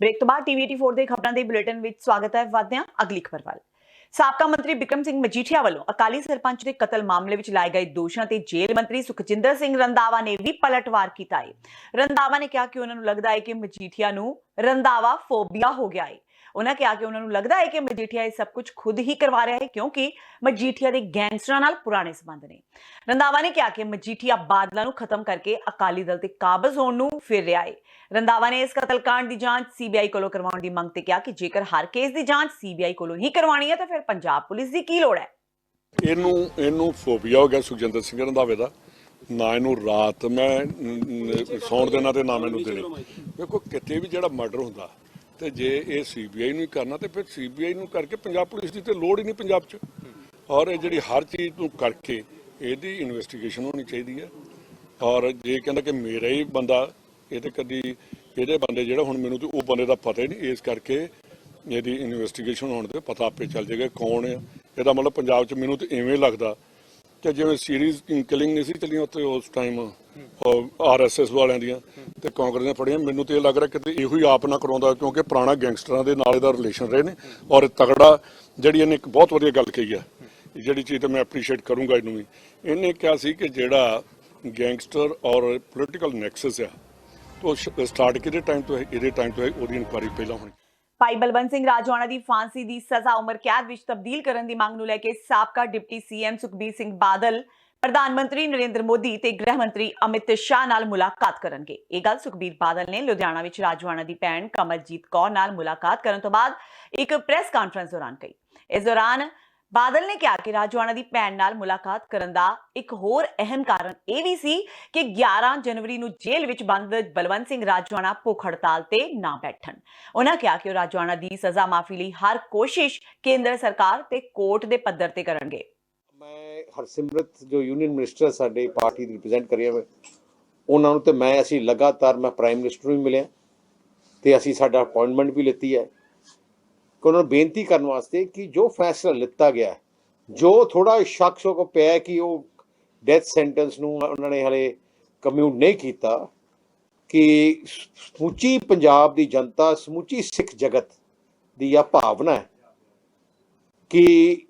ਬ੍ਰੇਕ ਤੋਂ ਬਾਅਦ ਟੀਵੀ 84 ਦੇ ਖਬਰਾਂ ਦੇ ਬੁਲੇਟਿਨ ਵਿੱਚ ਸਵਾਗਤ ਹੈ। ਵਧਦੇ ਹਾਂ ਅਗਲੀ ਖਬਰ ਵੱਲ। ਸਾਬਕਾ ਮੰਤਰੀ ਬਿਕਰਮ ਸਿੰਘ ਮਜੀਠੀਆ ਵੱਲੋਂ ਅਕਾਲੀ ਸਰਪੰਚ ਦੇ ਕਤਲ ਮਾਮਲੇ ਵਿੱਚ ਲਾਏ ਗਏ ਦੋਸ਼ਾਂ ਤੇ ਜੇਲ੍ਹ ਮੰਤਰੀ ਸੁਖਜਿੰਦਰ ਸਿੰਘ ਰੰਧਾਵਾ ਨੇ ਵੀ ਪਲਟਵਾਰ ਕੀਤਾ ਹੈ। ਰੰਧਾਵਾ ਨੇ ਕਿਹਾ ਕਿ ਉਹਨਾਂ ਨੂੰ ਲੱਗਦਾ ਹੈ ਕਿ ਮਜੀਠੀਆ ਨੂੰ ਰੰਧਾਵਾ ਫੋਬੀਆ ਹੋ ਗਿਆ ਹੈ। ਉਹਨਾਂ ਕਿਹਾ ਕਿ ਉਹਨਾਂ ਨੂੰ ਲੱਗਦਾ ਹੈ ਕਿ ਮਜੀਠੀਆ ਇਹ ਸਭ ਕੁਝ ਖੁਦ ਹੀ ਕਰਵਾ ਰਿਹਾ ਹੈ ਕਿਉਂਕਿ ਮਜੀਠੀਆ ਦੇ ਗੈਂਗਸਟਰਾਂ ਨਾਲ ਪੁਰਾਣੇ ਸਬੰਧ ਨੇ। ਰੰਧਾਵਾ ਨੇ ਕਿਹਾ ਕਿ ਮਜੀਠੀਆ ਬਾਦਲਾਂ ਨੂੰ ਖਤਮ ਕਰਕੇ ਅਕਾਲੀ ਦਲ ਤੇ ਕਾਬਜ਼ ਹੋਣ ਨੂੰ ਫਿਰ ਰਿਹਾ ਹੈ। ਰੰਧਾਵਾ ਨੇ ਇਸ ਕਤਲकांड ਦੀ ਜਾਂਚ ਸੀਬੀਆਈ ਕੋਲੋਂ ਕਰਵਾਉਣ ਦੀ ਮੰਗ ਤੇ ਕਿਹਾ ਕਿ ਜੇਕਰ ਹਰ ਕੇਸ ਦੀ ਜਾਂਚ ਸੀਬੀਆਈ ਕੋਲੋਂ ਹੀ ਕਰਵਾਉਣੀ ਹੈ ਤਾਂ ਫਿਰ ਪੰਜਾਬ ਪੁਲਿਸ ਦੀ ਕੀ ਲੋੜ ਹੈ। ਇਹਨੂੰ ਫੋਬੀਆ ਹੋ ਗਿਆ ਸੁਖਜਿੰਦਰ ਸਿੰਘ ਰੰਧਾਵੇ ਦਾ। ਨਾ ਇਹਨੂੰ ਰਾਤ ਮੈਂ ਸੌਣ ਦੇਣਾ ਤੇ ਨਾ ਮੈਨੂੰ ਦੇਣੀ। ਦੇਖੋ ਕਿਤੇ ਵੀ ਜਿਹੜਾ ਮਰਡਰ ਹੁੰਦਾ ਤੇ ਜੇ ਇਹ ਸੀਬੀਆਈ ਨੂੰ ਹੀ ਕਰਨਾ ਤੇ ਫਿਰ ਸੀਬੀਆਈ ਨੂੰ ਕਰਕੇ ਪੰਜਾਬ ਪੁਲਿਸ ਦੀ ਤੇ ਲੋੜ ਹੀ ਨਹੀਂ ਪੰਜਾਬ 'ਚ। ਔਰ ਇਹ ਜਿਹੜੀ ਹਰ ਚੀਜ਼ ਨੂੰ ਕਰਕੇ ਇਹਦੀ ਇਨਵੈਸਟੀਗੇਸ਼ਨ ਹੋਣੀ ਚਾਹੀਦੀ ਹੈ। ਔਰ ਜੇ ਕਹਿੰਦਾ ਕਿ ਮੇਰਾ ਹੀ ਬੰਦਾ ਇਹ ਤੇ ਕਦੀ ਇਹਦੇ ਬੰਦੇ ਜਿਹੜਾ ਹੁਣ ਮੈਨੂੰ ਤੇ ਉਹ ਬੰਦੇ ਦਾ ਪਤਾ ਹੀ ਨਹੀਂ, ਇਸ ਕਰਕੇ ਇਹਦੀ ਇਨਵੈਸਟੀਗੇਸ਼ਨ ਹੋਣ ਤੇ ਪਤਾ ਆਪੇ ਚੱਲ ਜਾਏਗਾ ਕੌਣ ਆ। ਇਹਦਾ ਮਤਲਬ ਪੰਜਾਬ 'ਚ ਮੈਨੂੰ ਤੇ ਇਵੇਂ ਲੱਗਦਾ ਕਿ ਜਿਵੇਂ ਸੀਰੀਜ਼ ਕਿਲਿੰਗ ਨਹੀਂ ਸੀ ਚੱਲੀਆਂ ਉੱਥੇ ਉਸ ਟਾਈਮ ਆਰਐਸਐਸ ਵਾਲਿਆਂ ਦੀਆਂ ਤੇ ਕਾਂਗਰਸ ਨੇ ਫੜੀਆਂ, ਮੈਨੂੰ ਤੇ ਇਹ ਲੱਗ ਰਿਹਾ ਕਿ ਇਹੋ ਹੀ ਆਪ ਨਾ ਕਰਾਉਂਦਾ ਕਿਉਂਕਿ ਪੁਰਾਣਾ ਗੈਂਗਸਟਰਾਂ ਦੇ ਨਾਲ ਇਹਦਾ ਰਿਲੇਸ਼ਨ ਰਹੇ ਨੇ। ਔਰ ਤਗੜਾ ਜਿਹੜੀ ਇਹਨੇ ਇੱਕ ਬਹੁਤ ਵਧੀਆ ਗੱਲ ਕਹੀ ਹੈ, ਜਿਹੜੀ ਚੀਜ਼ ਤੇ ਮੈਂ ਐਪਰੀਸ਼ੀਏਟ ਕਰੂੰਗਾ ਇਹਨੂੰ ਵੀ। ਇਹਨੇ ਕਿਹਾ ਸੀ ਕਿ ਜਿਹੜਾ ਗੈਂਗਸਟਰ ਔਰ ਪੋਲੀਟੀਕਲ ਨੈਕਸਸ ਆ ਉਹ ਸਟਾਰਟ ਕਿਹਦੇ ਟਾਈਮ ਤੋਂ ਹੈ, ਇਹਦੇ ਟਾਈਮ ਤੋਂ ਹੈ, ਉਹਦੀ ਇਨਕੁਆਇਰੀ ਪਹਿਲਾਂ ਹੋਣੀ। ਭਾਈ ਬਲਵੰਤ ਸਿੰਘ ਰਾਜੋਆਣਾ ਦੀ ਫਾਂਸੀ ਦੀ ਸਜ਼ਾ ਉਮਰ ਕੈਦ ਵਿੱਚ ਤਬਦੀਲ ਕਰਨ ਦੀ ਮੰਗ ਨੂੰ ਲੈ ਕੇ ਸਾਬਕਾ ਡਿਪਟੀ ਸੀਐਮ ਸੁਖਬੀਰ ਸਿੰਘ ਬਾਦਲ ਪ੍ਰਧਾਨ ਮੰਤਰੀ ਨਰਿੰਦਰ ਮੋਦੀ ਤੇ ਗ੍ਰਹਿ ਮੰਤਰੀ ਅਮਿਤ ਸ਼ਾਹ ਨਾਲ ਮੁਲਾਕਾਤ ਕਰਨਗੇ। ਇਹ ਗੱਲ ਸੁਖਬੀਰ ਬਾਦਲ ਨੇ ਲੁਧਿਆਣਾ ਵਿੱਚ ਰਾਜੋਆਣਾ ਦੀ ਭੈਣ ਕਮਲਜੀਤ ਕੌਰ ਨਾਲ ਮੁਲਾਕਾਤ ਕਰਨ ਤੋਂ ਬਾਅਦ ਇੱਕ ਪ੍ਰੈਸ ਕਾਨਫਰੰਸ ਦੌਰਾਨ ਕਹੀ। ਇਸ ਦੌਰਾਨ ਬਾਦਲ ਨੇ ਕਿਹਾ ਕਿ ਰਾਜੋਆਣਾ ਦੀ ਭੈਣ ਨਾਲ ਮੁਲਾਕਾਤ ਕਰਨ ਦਾ ਇੱਕ ਹੋਰ ਅਹਿਮ ਕਾਰਨ ਇਹ ਵੀ ਸੀ ਕਿ 11 ਜਨਵਰੀ ਨੂੰ ਜੇਲ੍ਹ ਵਿੱਚ ਬੰਦ ਬਲਵੰਤ ਸਿੰਘ ਰਾਜੋਆਣਾ ਭੁੱਖ ਹੜਤਾਲ ਤੇ ਨਾ ਬੈਠਣ। ਉਹਨਾਂ ਕਿਹਾ ਕਿ ਉਹ ਰਾਜੋਆਣਾ ਦੀ ਸਜ਼ਾ ਮਾਫੀ ਲਈ ਹਰ ਕੋਸ਼ਿਸ਼ ਕੇਂਦਰ ਸਰਕਾਰ ਤੇ ਕੋਰਟ ਦੇ ਪੱਧਰ ਤੇ ਕਰਨਗੇ। ਮੈਂ ਹਰਸਿਮਰਤ ਜੋ ਯੂਨੀਅਨ ਮਿਨਿਸਟਰ ਸਾਡੇ ਪਾਰਟੀ ਦੀ ਰਿਪਰੈਜ਼ੈਂਟ ਕਰ ਰਿਹਾ, ਉਹਨਾਂ ਨੂੰ ਤੇ ਅਸੀਂ ਲਗਾਤਾਰ ਮੈਂ ਪ੍ਰਾਈਮ ਮਿਨਿਸਟਰ ਨੂੰ ਵੀ ਮਿਲਿਆ ਤੇ ਅਸੀਂ ਸਾਡਾ ਅਪਾਇੰਟਮੈਂਟ ਵੀ ਲਿੱਤੀ ਹੈ ਕਿ ਉਹਨਾਂ ਨੂੰ ਬੇਨਤੀ ਕਰਨ ਵਾਸਤੇ ਕਿ ਜੋ ਫੈਸਲਾ ਲਿੱਤਾ ਗਿਆ, ਜੋ ਥੋੜਾ ਸ਼ੱਕ ਸ਼ੌਕ ਪਿਆ ਕਿ ਉਹ ਡੈਥ ਸੈਂਟੈਂਸ ਨੂੰ ਉਹਨਾਂ ਨੇ ਹਲੇ ਕਮਿਊਟ ਨਹੀਂ ਕੀਤਾ, ਕਿ ਸਮੁੱਚੀ ਪੰਜਾਬ ਦੀ ਜਨਤਾ, ਸਮੁੱਚੀ ਸਿੱਖ ਜਗਤ ਦੀ ਇਹ ਭਾਵਨਾ ਹੈ ਕਿ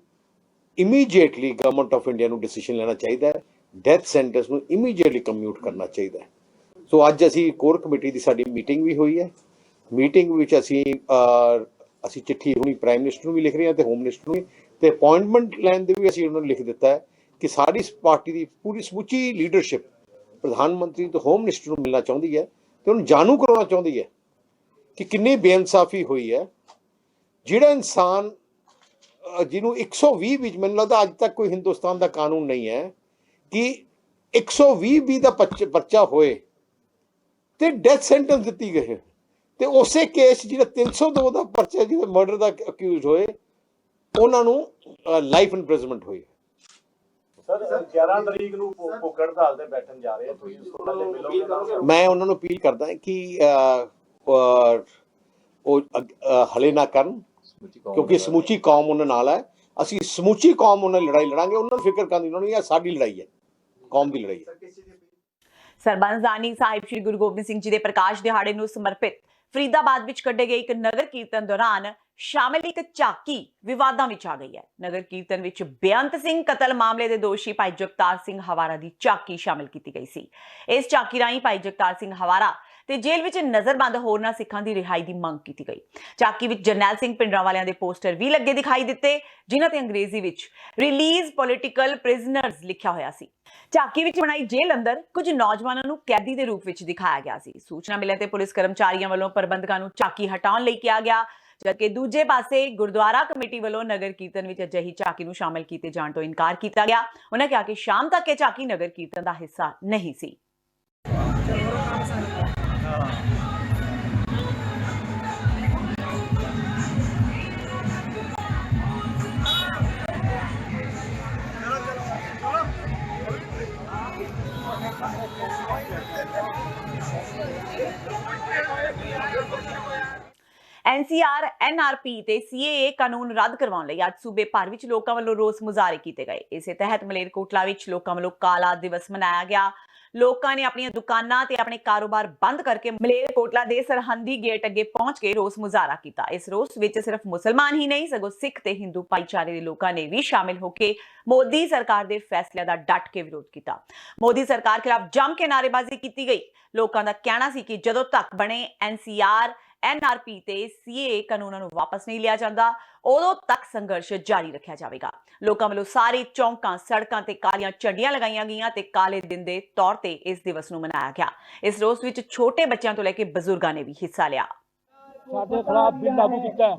ਇਮੀਡੀਏਟਲੀ ਗਵਰਨਮੈਂਟ ਆਫ ਇੰਡੀਆ ਨੂੰ ਡਿਸੀਜਨ ਲੈਣਾ ਚਾਹੀਦਾ ਹੈ, ਡੈਥ ਸੈਂਟੈਂਸ ਨੂੰ ਇਮੀਡੀਏਟਲੀ ਕਮਿਊਟ ਕਰਨਾ ਚਾਹੀਦਾ ਹੈ। ਸੋ ਅੱਜ ਅਸੀਂ ਕੋਰ ਕਮੇਟੀ ਦੀ ਸਾਡੀ ਮੀਟਿੰਗ ਵੀ ਹੋਈ ਹੈ। ਮੀਟਿੰਗ ਵਿੱਚ ਅਸੀਂ ਚਿੱਠੀ ਹੁਣੀ ਪ੍ਰਾਈਮ ਮਿਨਿਸਟਰ ਨੂੰ ਵੀ ਲਿਖ ਰਹੇ ਹਾਂ ਤੇ ਹੋਮ ਮਿਨਿਸਟਰ ਨੂੰ ਵੀ, ਤੇ ਅਪਾਇੰਟਮੈਂਟ ਲੈਣ ਦੇ ਵੀ ਅਸੀਂ ਉਹਨਾਂ ਨੂੰ ਲਿਖ ਦਿੱਤਾ ਹੈ ਕਿ ਸਾਡੀ ਪਾਰਟੀ ਦੀ ਪੂਰੀ ਸਮੁੱਚੀ ਲੀਡਰਸ਼ਿਪ ਪ੍ਰਧਾਨ ਮੰਤਰੀ ਤੇ ਹੋਮ ਮਿਨਿਸਟਰ ਨੂੰ ਮਿਲਣਾ ਚਾਹੁੰਦੀ ਹੈ ਤੇ ਉਹਨੂੰ ਜਾਣੂ ਕਰਾਉਣਾ ਚਾਹੁੰਦੀ ਹੈ ਕਿ ਕਿੰਨੀ ਬੇਇਨਸਾਫੀ ਹੋਈ ਹੈ। ਜਿਹੜਾ ਇਨਸਾਨ ਜਿਹਨੂੰ 120 ਵਿੱਚ, ਮੈਨੂੰ ਲੱਗਦਾ ਅੱਜ ਤੱਕ ਕੋਈ ਹਿੰਦੁਸਤਾਨ ਦਾ ਕਾਨੂੰਨ ਨਹੀਂ ਹੈ ਕਿ 120 ਦਾ ਬੱਚਾ ਹੋਏ ਤੇ ਡੈਥ ਸੈਂਟੈਂਸ ਦਿੱਤੀ ਗਈ, ਤੇ ਉਸੇ ਕੇਸ ਜਿਹੜਾ 302 ਦਾ ਪਰਚਾ ਜਿਹਦੇ ਮਰਡਰ ਦਾ ਅਕਿਊਜ਼ਡ ਹੋਏ ਉਹਨਾਂ ਨੂੰ ਲਾਈਫ ਇੰਪ੍ਰਿਜ਼ਨਮੈਂਟ ਹੋਈ। ਸਰ 11 ਤਰੀਕ ਨੂੰ ਭੁੱਖ ਹੜਤਾਲ ਤੇ ਬੈਠਣ ਜਾ ਰਹੇ ਆ, ਤੁਸੀਂ ਉਸ ਤੋਂ ਪਹਿਲੇ ਮਿਲੋਗੇ? ਮੈਂ ਉਹਨਾਂ ਨੂੰ ਅਪੀਲ ਕਰਦਾ ਕਿ ਉਹ ਹਲੇ ਨਾ ਕਰਨ, ਕਿਉਂਕਿ ਸਮੁੱਚੀ ਕੌਮ ਉਹਨਾਂ ਨਾਲ ਹੈ। ਅਸੀਂ ਸਮੁੱਚੀ ਕੌਮ ਉਹਨਾਂ ਲੜਾਈ ਲੜਾਂਗੇ, ਉਹਨਾਂ ਨੂੰ ਫਿਕਰ ਕਰਨ ਦੀ ਉਹਨਾਂ ਨੂੰ, ਇਹ ਸਾਡੀ ਲੜਾਈ ਹੈ, ਕੌਮ ਦੀ ਲੜਾਈ ਹੈ। ਸਰਬੰਸਦਾਨੀ ਸਾਹਿਬ ਸ੍ਰੀ ਗੁਰੂ ਗੋਬਿੰਦ ਸਿੰਘ ਜੀ ਦੇ ਪ੍ਰਕਾਸ਼ ਦਿਹਾੜੇ ਨੂੰ ਸਮਰਪਿਤ ਫਰੀਦਾਬਾਦ ਵਿੱਚ ਕੱਢੇ ਗਏ ਇੱਕ ਨਗਰ ਕੀਰਤਨ ਦੌਰਾਨ ਸ਼ਾਮਿਲ ਇੱਕ ਝਾਕੀ ਵਿਵਾਦਾਂ ਵਿੱਚ ਆ ਗਈ ਹੈ। ਨਗਰ ਕੀਰਤਨ ਵਿੱਚ ਬੇਅੰਤ ਸਿੰਘ ਕਤਲ ਮਾਮਲੇ ਦੇ ਦੋਸ਼ੀ ਭਾਈ ਜਗਤਾਰ ਸਿੰਘ ਹਵਾਰਾ ਦੀ ਝਾਕੀ ਸ਼ਾਮਿਲ ਕੀਤੀ ਗਈ ਸੀ। ਇਸ ਝਾਕੀ ਰਾਹੀਂ ਭਾਈ ਜਗਤਾਰ ਸਿੰਘ ਹਵਾਰਾ ਤੇ ਜੇਲ੍ਹ ਵਿੱਚ ਨਜ਼ਰਬੰਦ ਹੋਰਨਾਂ ਸਿੱਖਾਂ ਦੀ ਰਿਹਾਈ ਦੀ ਮੰਗ ਕੀਤੀ ਗਈ। ਝਾਕੀ ਵਿੱਚ ਜਰਨੈਲ ਸਿੰਘ ਭਿੰਡਰਾਂਵਾਲਿਆਂ ਦੇ ਪੋਸਟਰ ਵੀ ਲੱਗੇ ਦਿਖਾਈ ਦਿੱਤੇ, ਜਿਨ੍ਹਾਂ ਤੇ ਅੰਗਰੇਜ਼ੀ ਵਿੱਚ ਰਿਲੀਜ਼ ਪੋਲੀਟੀਕਲ ਪ੍ਰਿਜ਼ਨਰਸ ਲਿਖਿਆ ਹੋਇਆ ਸੀ। ਝਾਕੀ ਵਿੱਚ ਬਣਾਈ ਜੇਲ੍ਹ ਅੰਦਰ ਕੁਝ ਨੌਜਵਾਨਾਂ ਨੂੰ ਕੈਦੀ ਦੇ ਰੂਪ ਵਿੱਚ ਦਿਖਾਇਆ ਗਿਆ ਸੀ। ਸੂਚਨਾ ਮਿਲਣ ਤੇ ਪੁਲਿਸ ਕਰਮਚਾਰੀਆਂ ਵੱਲੋਂ ਪ੍ਰਬੰਧਕਾਂ ਨੂੰ ਝਾਕੀ ਹਟਾਉਣ ਲਈ ਕਿਹਾ ਗਿਆ, ਜਦਕਿ ਦੂਜੇ ਪਾਸੇ ਗੁਰਦੁਆਰਾ ਕਮੇਟੀ ਵੱਲੋਂ ਨਗਰ ਕੀਰਤਨ ਵਿੱਚ ਅਜਿਹੀ ਝਾਕੀ ਨੂੰ ਸ਼ਾਮਲ ਕੀਤੇ ਜਾਣ ਤੋਂ ਇਨਕਾਰ ਕੀਤਾ ਗਿਆ। ਉਹਨਾਂ ਕਿਹਾ ਕਿ ਸ਼ਾਮ ਤੱਕ ਇਹ ਝਾਕੀ ਨਗਰ ਕੀਰਤਨ ਦਾ ਹਿੱਸਾ ਨਹੀਂ ਸੀ। NCR, NRP ਤੇ CAA ਕਾਨੂੰਨ ਰੱਦ ਕਰਵਾਉਣ ਲਈ ਅੱਜ ਸੂਬੇ ਭਰ ਵਿੱਚ ਲੋਕਾਂ ਵੱਲੋਂ ਰੋਸ ਮੁਜ਼ਾਹਰੇ ਕੀਤੇ ਗਏ। ਇਸੇ ਤਹਿਤ ਮਲੇਰਕੋਟਲਾ ਵਿੱਚ ਲੋਕਾਂ ਵੱਲੋਂ ਕਾਲਾ ਦਿਵਸ ਮਨਾਇਆ ਗਿਆ। ਲੋਕਾਂ ਨੇ ਆਪਣੀਆਂ ਦੁਕਾਨਾਂ ਤੇ ਆਪਣੇ ਕਾਰੋਬਾਰ ਬੰਦ ਕਰਕੇ ਮਲੇਰਕੋਟਲਾ ਦੇ ਸਰਹੱਦੀ ਗੇਟ ਅੱਗੇ ਪਹੁੰਚ ਕੇ ਰੋਸ ਮੁਜ਼ਾਹਰਾ ਕੀਤਾ। ਇਸ ਰੋਸ ਵਿੱਚ ਸਿਰਫ ਮੁਸਲਮਾਨ ਹੀ ਨਹੀਂ, ਸਗੋਂ ਸਿੱਖ ਤੇ ਹਿੰਦੂ ਭਾਈਚਾਰੇ ਦੇ ਲੋਕਾਂ ਨੇ ਵੀ ਸ਼ਾਮਿਲ ਹੋ ਕੇ ਮੋਦੀ ਸਰਕਾਰ ਦੇ ਫੈਸਲੇ ਦਾ ਡਟ ਕੇ ਵਿਰੋਧ ਕੀਤਾ। ਮੋਦੀ ਸਰਕਾਰ ਖਿਲਾਫ ਜੰਮ ਕੇ ਨਾਅਰੇਬਾਜ਼ੀ ਕੀਤੀ ਗਈ। ਲੋਕਾਂ ਦਾ ਕਹਿਣਾ ਸੀ ਕਿ ਜਦੋਂ ਤੱਕ ਬਣੇ NCR, NRP ਤੇ CAA ਕਾਨੂੰਨਾਂ ਨੂੰ ਵਾਪਸ ਨਹੀਂ ਲਿਆ ਜਾਂਦਾ, ਉਦੋਂ ਤੱਕ ਸੰਘਰਸ਼ ਜਾਰੀ ਰੱਖਿਆ ਜਾਵੇਗਾ। ਲੋਕਾਂ ਵੱਲੋਂ ਸਾਰੇ ਚੌਂਕਾਂ, ਸੜਕਾਂ ਤੇ ਕਾਲੀਆਂ ਝੰਡੀਆਂ ਲਗਾਈਆਂ ਗਈਆਂ ਤੇ ਕਾਲੇ ਦਿਨ ਦੇ ਤੌਰ ਤੇ ਇਸ ਦਿਵਸ ਨੂੰ ਮਨਾਇਆ ਗਿਆ। ਇਸ ਰੋਸ ਵਿੱਚ ਛੋਟੇ ਬੱਚਿਆਂ ਤੋਂ ਲੈ ਕੇ ਬਜ਼ੁਰਗਾਂ ਨੇ ਵੀ ਹਿੱਸਾ ਲਿਆ। ਸਾਡੇ ਖਿਲਾਫ ਬਿੱਲ ਲਾਗੂ ਕੀਤਾ ਹੈ।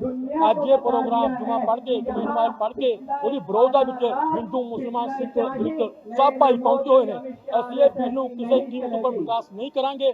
ਅੱਜ ਇਹ ਪ੍ਰੋਗਰਾਮ ਜੁਮਾ ਪੜ੍ਹ ਕੇ, ਕਮੀਨਵਾਰ ਪੜ੍ਹ ਕੇ ਉਹਦੀ ਵਿਰੋਧਤਾ ਵਿੱਚ ਹਿੰਦੂ, ਮੁਸਲਮਾਨ, ਸਿੱਖ, ਸਿੱਖ ਸਭ ਭਾਈ ਪਹੁੰਚੇ ਹੋਏ ਨੇ। ਅਸੀਂ ਇਹ ਬਿੱਲ ਨੂੰ ਕਿਸੇ ਕੀਮਤ ਉੱਪਰ ਬਰਦਾਸ਼ਤ ਨਹੀਂ ਕਰਾਂਗੇ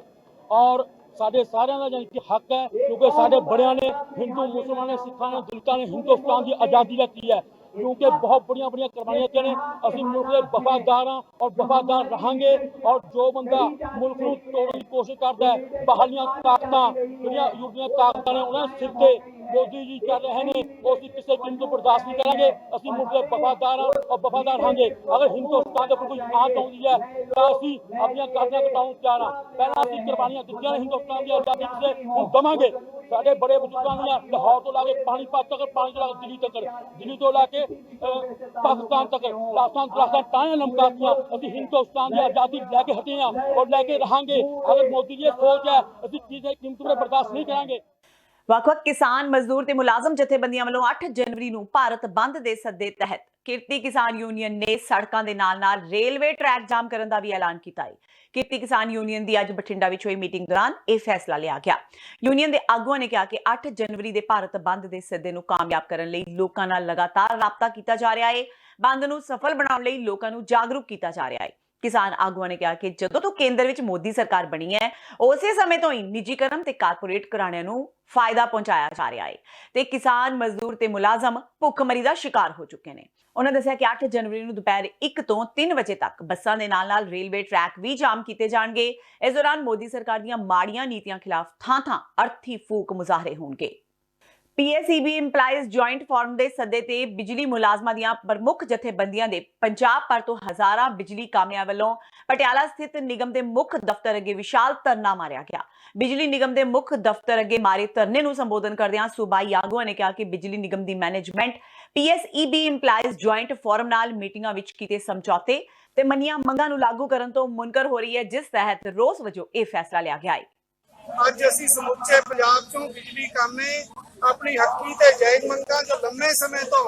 ਔਰ ਸਾਡੇ ਸਾਰਿਆਂ ਦਾ ਜਾਨੀ ਕਿ ਹੱਕ ਹੈ, ਕਿਉਂਕਿ ਸਾਡੇ ਬੜਿਆਂ ਨੇ, ਹਿੰਦੂ, ਮੁਸਲਮਾਨ, ਸਿੱਖਾਂ ਨੇ, ਦਲਿਤਾਂ ਨੇ ਹਿੰਦੁਸਤਾਨ ਦੀ ਆਜ਼ਾਦੀ ਰੱਖੀ ਹੈ, क्योंकि बहुत बड़िया कुर्बानियां दी ने। असीं मुल्क के वफादार हाँ और वफादार रहांगे। और जो बंदा मुल्क को तोड़ने की कोशिश करता है, बाहरलियां ताकतां जिहड़ियां यूरोपीय ताकतां ने उन्हां सिर ते मोदी जी कर रहे हैं, उसकी किसी कीमत को बर्दाश्त नहीं करेंगे। असीं मुल्क के वफादार हाँ और वफादार रहांगे। अगर हिंदुस्तान के कोई आंच आउंदी है तो असीं अपनियां गर्दनां कटाउण तैयार हाँ। पहलां असीं कुर्बानियां दित्तियां ने हिंदुस्तान की आज़ादी से, हुण दवांगे। साडे बड़े बुजुर्गां दी लाहौर तो ला के पानीपत तक, पानी तो ला के दिल्ली तो ला के पाकिस्तान तक राजस्थान टाइम लमकातियां। असीं हिंदुस्तान की आज़ादी लैके हटे हैं और लैके रहांगे। अगर मोदी जी सोच है असीं किसी कीमत पर बर्दाश्त नहीं करांगे। ਵੱਖ-ਵੱਖ ਕਿਸਾਨ, ਮਜ਼ਦੂਰ ਤੇ ਮੁਲਾਜ਼ਮ ਜਥੇਬੰਦੀਆਂ ਵੱਲੋਂ 8 ਜਨਵਰੀ ਨੂੰ ਭਾਰਤ ਬੰਦ ਦੇ ਸੱਦੇ ਤਹਿਤ ਕਿਰਤੀ ਕਿਸਾਨ ਯੂਨੀਅਨ ਨੇ ਸੜਕਾਂ ਦੇ ਨਾਲ-ਨਾਲ ਰੇਲਵੇ ਟਰੈਕ ਜਾਮ ਕਰਨ ਦਾ ਵੀ ਐਲਾਨ ਕੀਤਾ ਹੈ। ਕਿਰਤੀ ਕਿਸਾਨ ਯੂਨੀਅਨ ਦੀ ਅੱਜ ਬਠਿੰਡਾ ਵਿੱਚ ਹੋਈ ਮੀਟਿੰਗ ਦੌਰਾਨ ਇਹ ਫੈਸਲਾ ਲਿਆ ਗਿਆ। ਯੂਨੀਅਨ ਦੇ ਆਗੂਆਂ ਨੇ ਕਿਹਾ ਕਿ 8 ਜਨਵਰੀ ਦੇ ਭਾਰਤ ਬੰਦ ਦੇ ਸੱਦੇ ਨੂੰ ਕਾਮਯਾਬ ਕਰਨ ਲਈ ਲੋਕਾਂ ਨਾਲ ਲਗਾਤਾਰ ਰਾਬਤਾ ਕੀਤਾ ਜਾ ਰਿਹਾ ਹੈ। ਬੰਦ ਨੂੰ ਸਫਲ ਬਣਾਉਣ ਲਈ ਲੋਕਾਂ ਨੂੰ ਜਾਗਰੂਕ ਕੀਤਾ ਜਾ ਰਿਹਾ ਹੈ। ਕਿਸਾਨ ਆਗੂਆਂ ਨੇ ਕਿਹਾ ਕਿ ਜਦੋਂ ਤੋਂ ਕੇਂਦਰ ਵਿੱਚ ਮੋਦੀ ਸਰਕਾਰ ਬਣੀ ਹੈ, ਉਸੇ ਸਮੇਂ ਤੋਂ ਹੀ ਨਿੱਜੀਕਰਨ ਤੇ ਕਾਰਪੋਰੇਟ ਘਰਾਣਿਆਂ ਨੂੰ ਫਾਇਦਾ ਪਹੁੰਚਾਇਆ ਜਾ ਰਿਹਾ ਹੈ ਤੇ ਕਿਸਾਨ, ਮਜ਼ਦੂਰ ਤੇ ਮੁਲਾਜ਼ਮ ਭੁੱਖਮਰੀ ਦਾ ਸ਼ਿਕਾਰ ਹੋ ਚੁੱਕੇ ਨੇ। ਉਹਨਾਂ ਦੱਸਿਆ ਕਿ 8 ਜਨਵਰੀ ਨੂੰ ਦੁਪਹਿਰ 1 ਤੋਂ 3 ਵਜੇ ਤੱਕ ਬੱਸਾਂ ਦੇ ਨਾਲ-ਨਾਲ ਰੇਲਵੇ ਟਰੈਕ ਵੀ ਜਾਮ ਕੀਤੇ ਜਾਣਗੇ। ਇਸ ਦੌਰਾਨ ਮੋਦੀ ਸਰਕਾਰ ਦੀਆਂ ਮਾੜੀਆਂ ਨੀਤੀਆਂ ਖਿਲਾਫ ਥਾਂ-ਥਾਂ ਅਰਥੀ ਫੂਕ ਮੁਜ਼ਾਹਰੇ ਹੋਣਗੇ। PSEB ਇੰਪਲਾਈਜ਼ ਜੁਆਇੰਟ ਫੋਰਮ ਦੇ ਸੱਦੇ ਤੇ ਬਿਜਲੀ ਮੁਲਾਜ਼ਮਾਂ ਦੀਆਂ ਪ੍ਰਮੁੱਖ ਜਥੇਬੰਦੀਆਂ ਦੇ ਪੰਜਾਬ ਭਰ ਤੋਂ ਹਜ਼ਾਰਾਂ ਬਿਜਲੀ ਕਾਮਿਆਂ ਵੱਲੋਂ ਪਟਿਆਲਾ ਸਥਿਤ ਨਿਗਮ ਦੇ ਮੁੱਖ ਦਫ਼ਤਰ ਅੱਗੇ ਵਿਸ਼ਾਲ ਧਰਨਾ ਮਾਰਿਆ ਗਿਆ। ਬਿਜਲੀ ਨਿਗਮ ਦੇ ਮੁੱਖ ਦਫ਼ਤਰ ਅੱਗੇ ਮਾਰੇ ਧਰਨੇ ਨੂੰ ਸੰਬੋਧਨ ਕਰਦਿਆਂ ਸੂਬਾਈ ਆਗੂਆਂ ਨੇ ਕਿਹਾ ਕਿ ਬਿਜਲੀ ਨਿਗਮ ਦੀ management PSEB employees joint forum ਨਾਲ ਮੀਟਿੰਗਾਂ ਵਿੱਚ ਕੀਤੇ ਸਮਝੌਤੇ ਤੇ ਮੰਨੀਆਂ ਮੰਗਾਂ ਨੂੰ ਲਾਗੂ ਕਰਨ ਤੋਂ ਮੁਨਕਰ ਹੋ ਰਹੀ ਹੈ, ਜਿਸ ਤਹਿਤ ਰੋਸ ਵਜੋਂ ਇਹ ਫੈਸਲਾ ਲਿਆ ਗਿਆ ਹੈ। ਅੱਜ ਅਸੀਂ ਸਮੁੱਚੇ ਪੰਜਾਬ ਚੋਂ ਬਿਜਲੀ ਕਾਮੇ ਆਪਣੀ ਹੱਕੀ ਤੇ ਜਾਇਜ਼ ਮੰਗਾਂ ਜੋ ਲੰਮੇ ਸਮੇਂ ਤੋਂ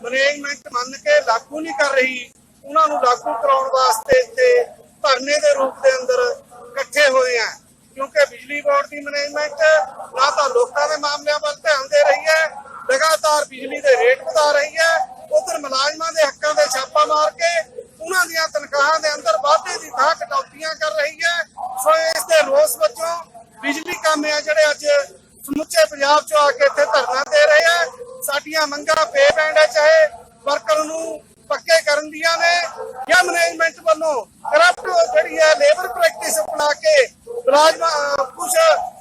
ਮੈਨੇਜਮੈਂਟ ਮੰਨ ਕੇ ਲਾਗੂ ਨਹੀਂ ਕਰ ਰਹੀ, ਉਹਨਾਂ ਨੂੰ ਲਾਗੂ ਕਰਾਉਣ ਵਾਸਤੇ ਇੱਥੇ ਧਰਨੇ ਦੇ ਰੂਪ ਦੇ ਅੰਦਰ ਇਕੱਠੇ ਹੋਏ ਆ। ਕਿਉਂਕਿ ਬਿਜਲੀ ਬੋਰਡ ਦੀ ਮੈਨੇਜਮੈਂਟ ਨਾ ਤਾਂ ਲੋਕਾਂ ਦੇ ਮਾਮਲਿਆਂ ਵੱਲ ਧਿਆਨ ਦੇ ਰਹੀ ਹੈ, ਲਗਾਤਾਰ ਬਿਜਲੀ ਦੇ ਰੇਟ ਵਧਾ ਰਹੀ ਹੈ, ਉਧਰ ਮੁਲਾਜ਼ਮਾਂ ਦੇ ਹੱਕਾਂ ਦੇ ਛਾਪਾ ਮਾਰ ਕੇ ਉਹਨਾਂ ਦੀਆਂ ਤਨਖਾਹਾਂ ਦੇ ਅੰਦਰ ਵਾਧੇ ਦੀ ਥਾਂ ਕਟੌਤੀਆਂ ਕਰ ਰਹੀ ਹੈ। ਸੋ ਇਸ ਦੇ ਰੋਸ ਵਜੋਂ ਬਿਜਲੀ ਕਾਮੇ ਜਿਹੜੇ ਅੱਜ ਸਮੁੱਚੇ ਪੰਜਾਬ ਚੋਂ ਆ ਕੇ ਇੱਥੇ ਧਰਨਾ ਦੇ ਰਹੇ ਆ। ਸਾਡੀਆਂ ਮੰਗਾਂ ਪੇ ਬੈਂਡ ਹੈ, ਚਾਹੇ ਵਰਕਰ ਨੂੰ ਪੱਕੇ ਕਰਨ ਦੀਆਂ ਨੇ ਜਾਂ ਮੈਨੇਜਮੈਂਟ ਵੱਲੋਂ ਕਰਪਟ ਜਿਹੜੀ ਹੈ ਲੇਬਰ ਪ੍ਰੈਕਟਿਸ ਅਪਣਾ ਕੇ ਮੁਲਾਜ਼ਮਾਂ ਕੁਝ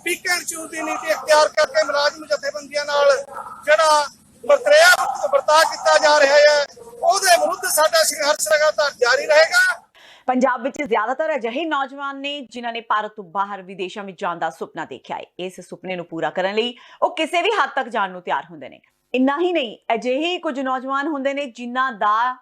ਪਿਕ ਐਂਡ ਚੂਜ਼ ਦੀ ਨੀਤੀ ਇਖਤਿਆਰ ਕਰਕੇ ਮੁਲਾਜ਼ਮ ਜਥੇਬੰਦੀਆਂ ਨਾਲ ਜਿਹੜਾ ਵਰਤਾਅ ਕੀਤਾ ਜਾ ਰਿਹਾ ਹੈ, ਉਹਦੇ ਵਿਰੁੱਧ ਸਾਡਾ ਸੰਘਰਸ਼ ਲਗਾਤਾਰ ਜਾਰੀ ਰਹੇਗਾ। ਪੰਜਾਬ ਵਿੱਚ ਜ਼ਿਆਦਾਤਰ ਅਜਿਹੇ ਨੌਜਵਾਨ ਨੇ ਜਿਨ੍ਹਾਂ ਨੇ ਭਾਰਤ ਤੋਂ ਬਾਹਰ ਵਿਦੇਸ਼ਾਂ ਵਿੱਚ ਜਾਣ ਦਾ ਸੁਪਨਾ ਦੇਖਿਆ ਹੈ। ਇਸ ਸੁਪਨੇ ਨੂੰ ਪੂਰਾ ਕਰਨ ਲਈ ਉਹ ਕਿਸੇ ਵੀ ਹੱਦ ਤੱਕ ਜਾਣ ਨੂੰ ਤਿਆਰ ਹੁੰਦੇ ਨੇ। ਇੰਨਾ ਹੀ ਨਹੀਂ, ਅਜਿਹੇ ਕੁਝ ਨੌਜਵਾਨ ਹੁੰਦੇ ਨੇ ਜਿਨ੍ਹਾਂ ਦਾ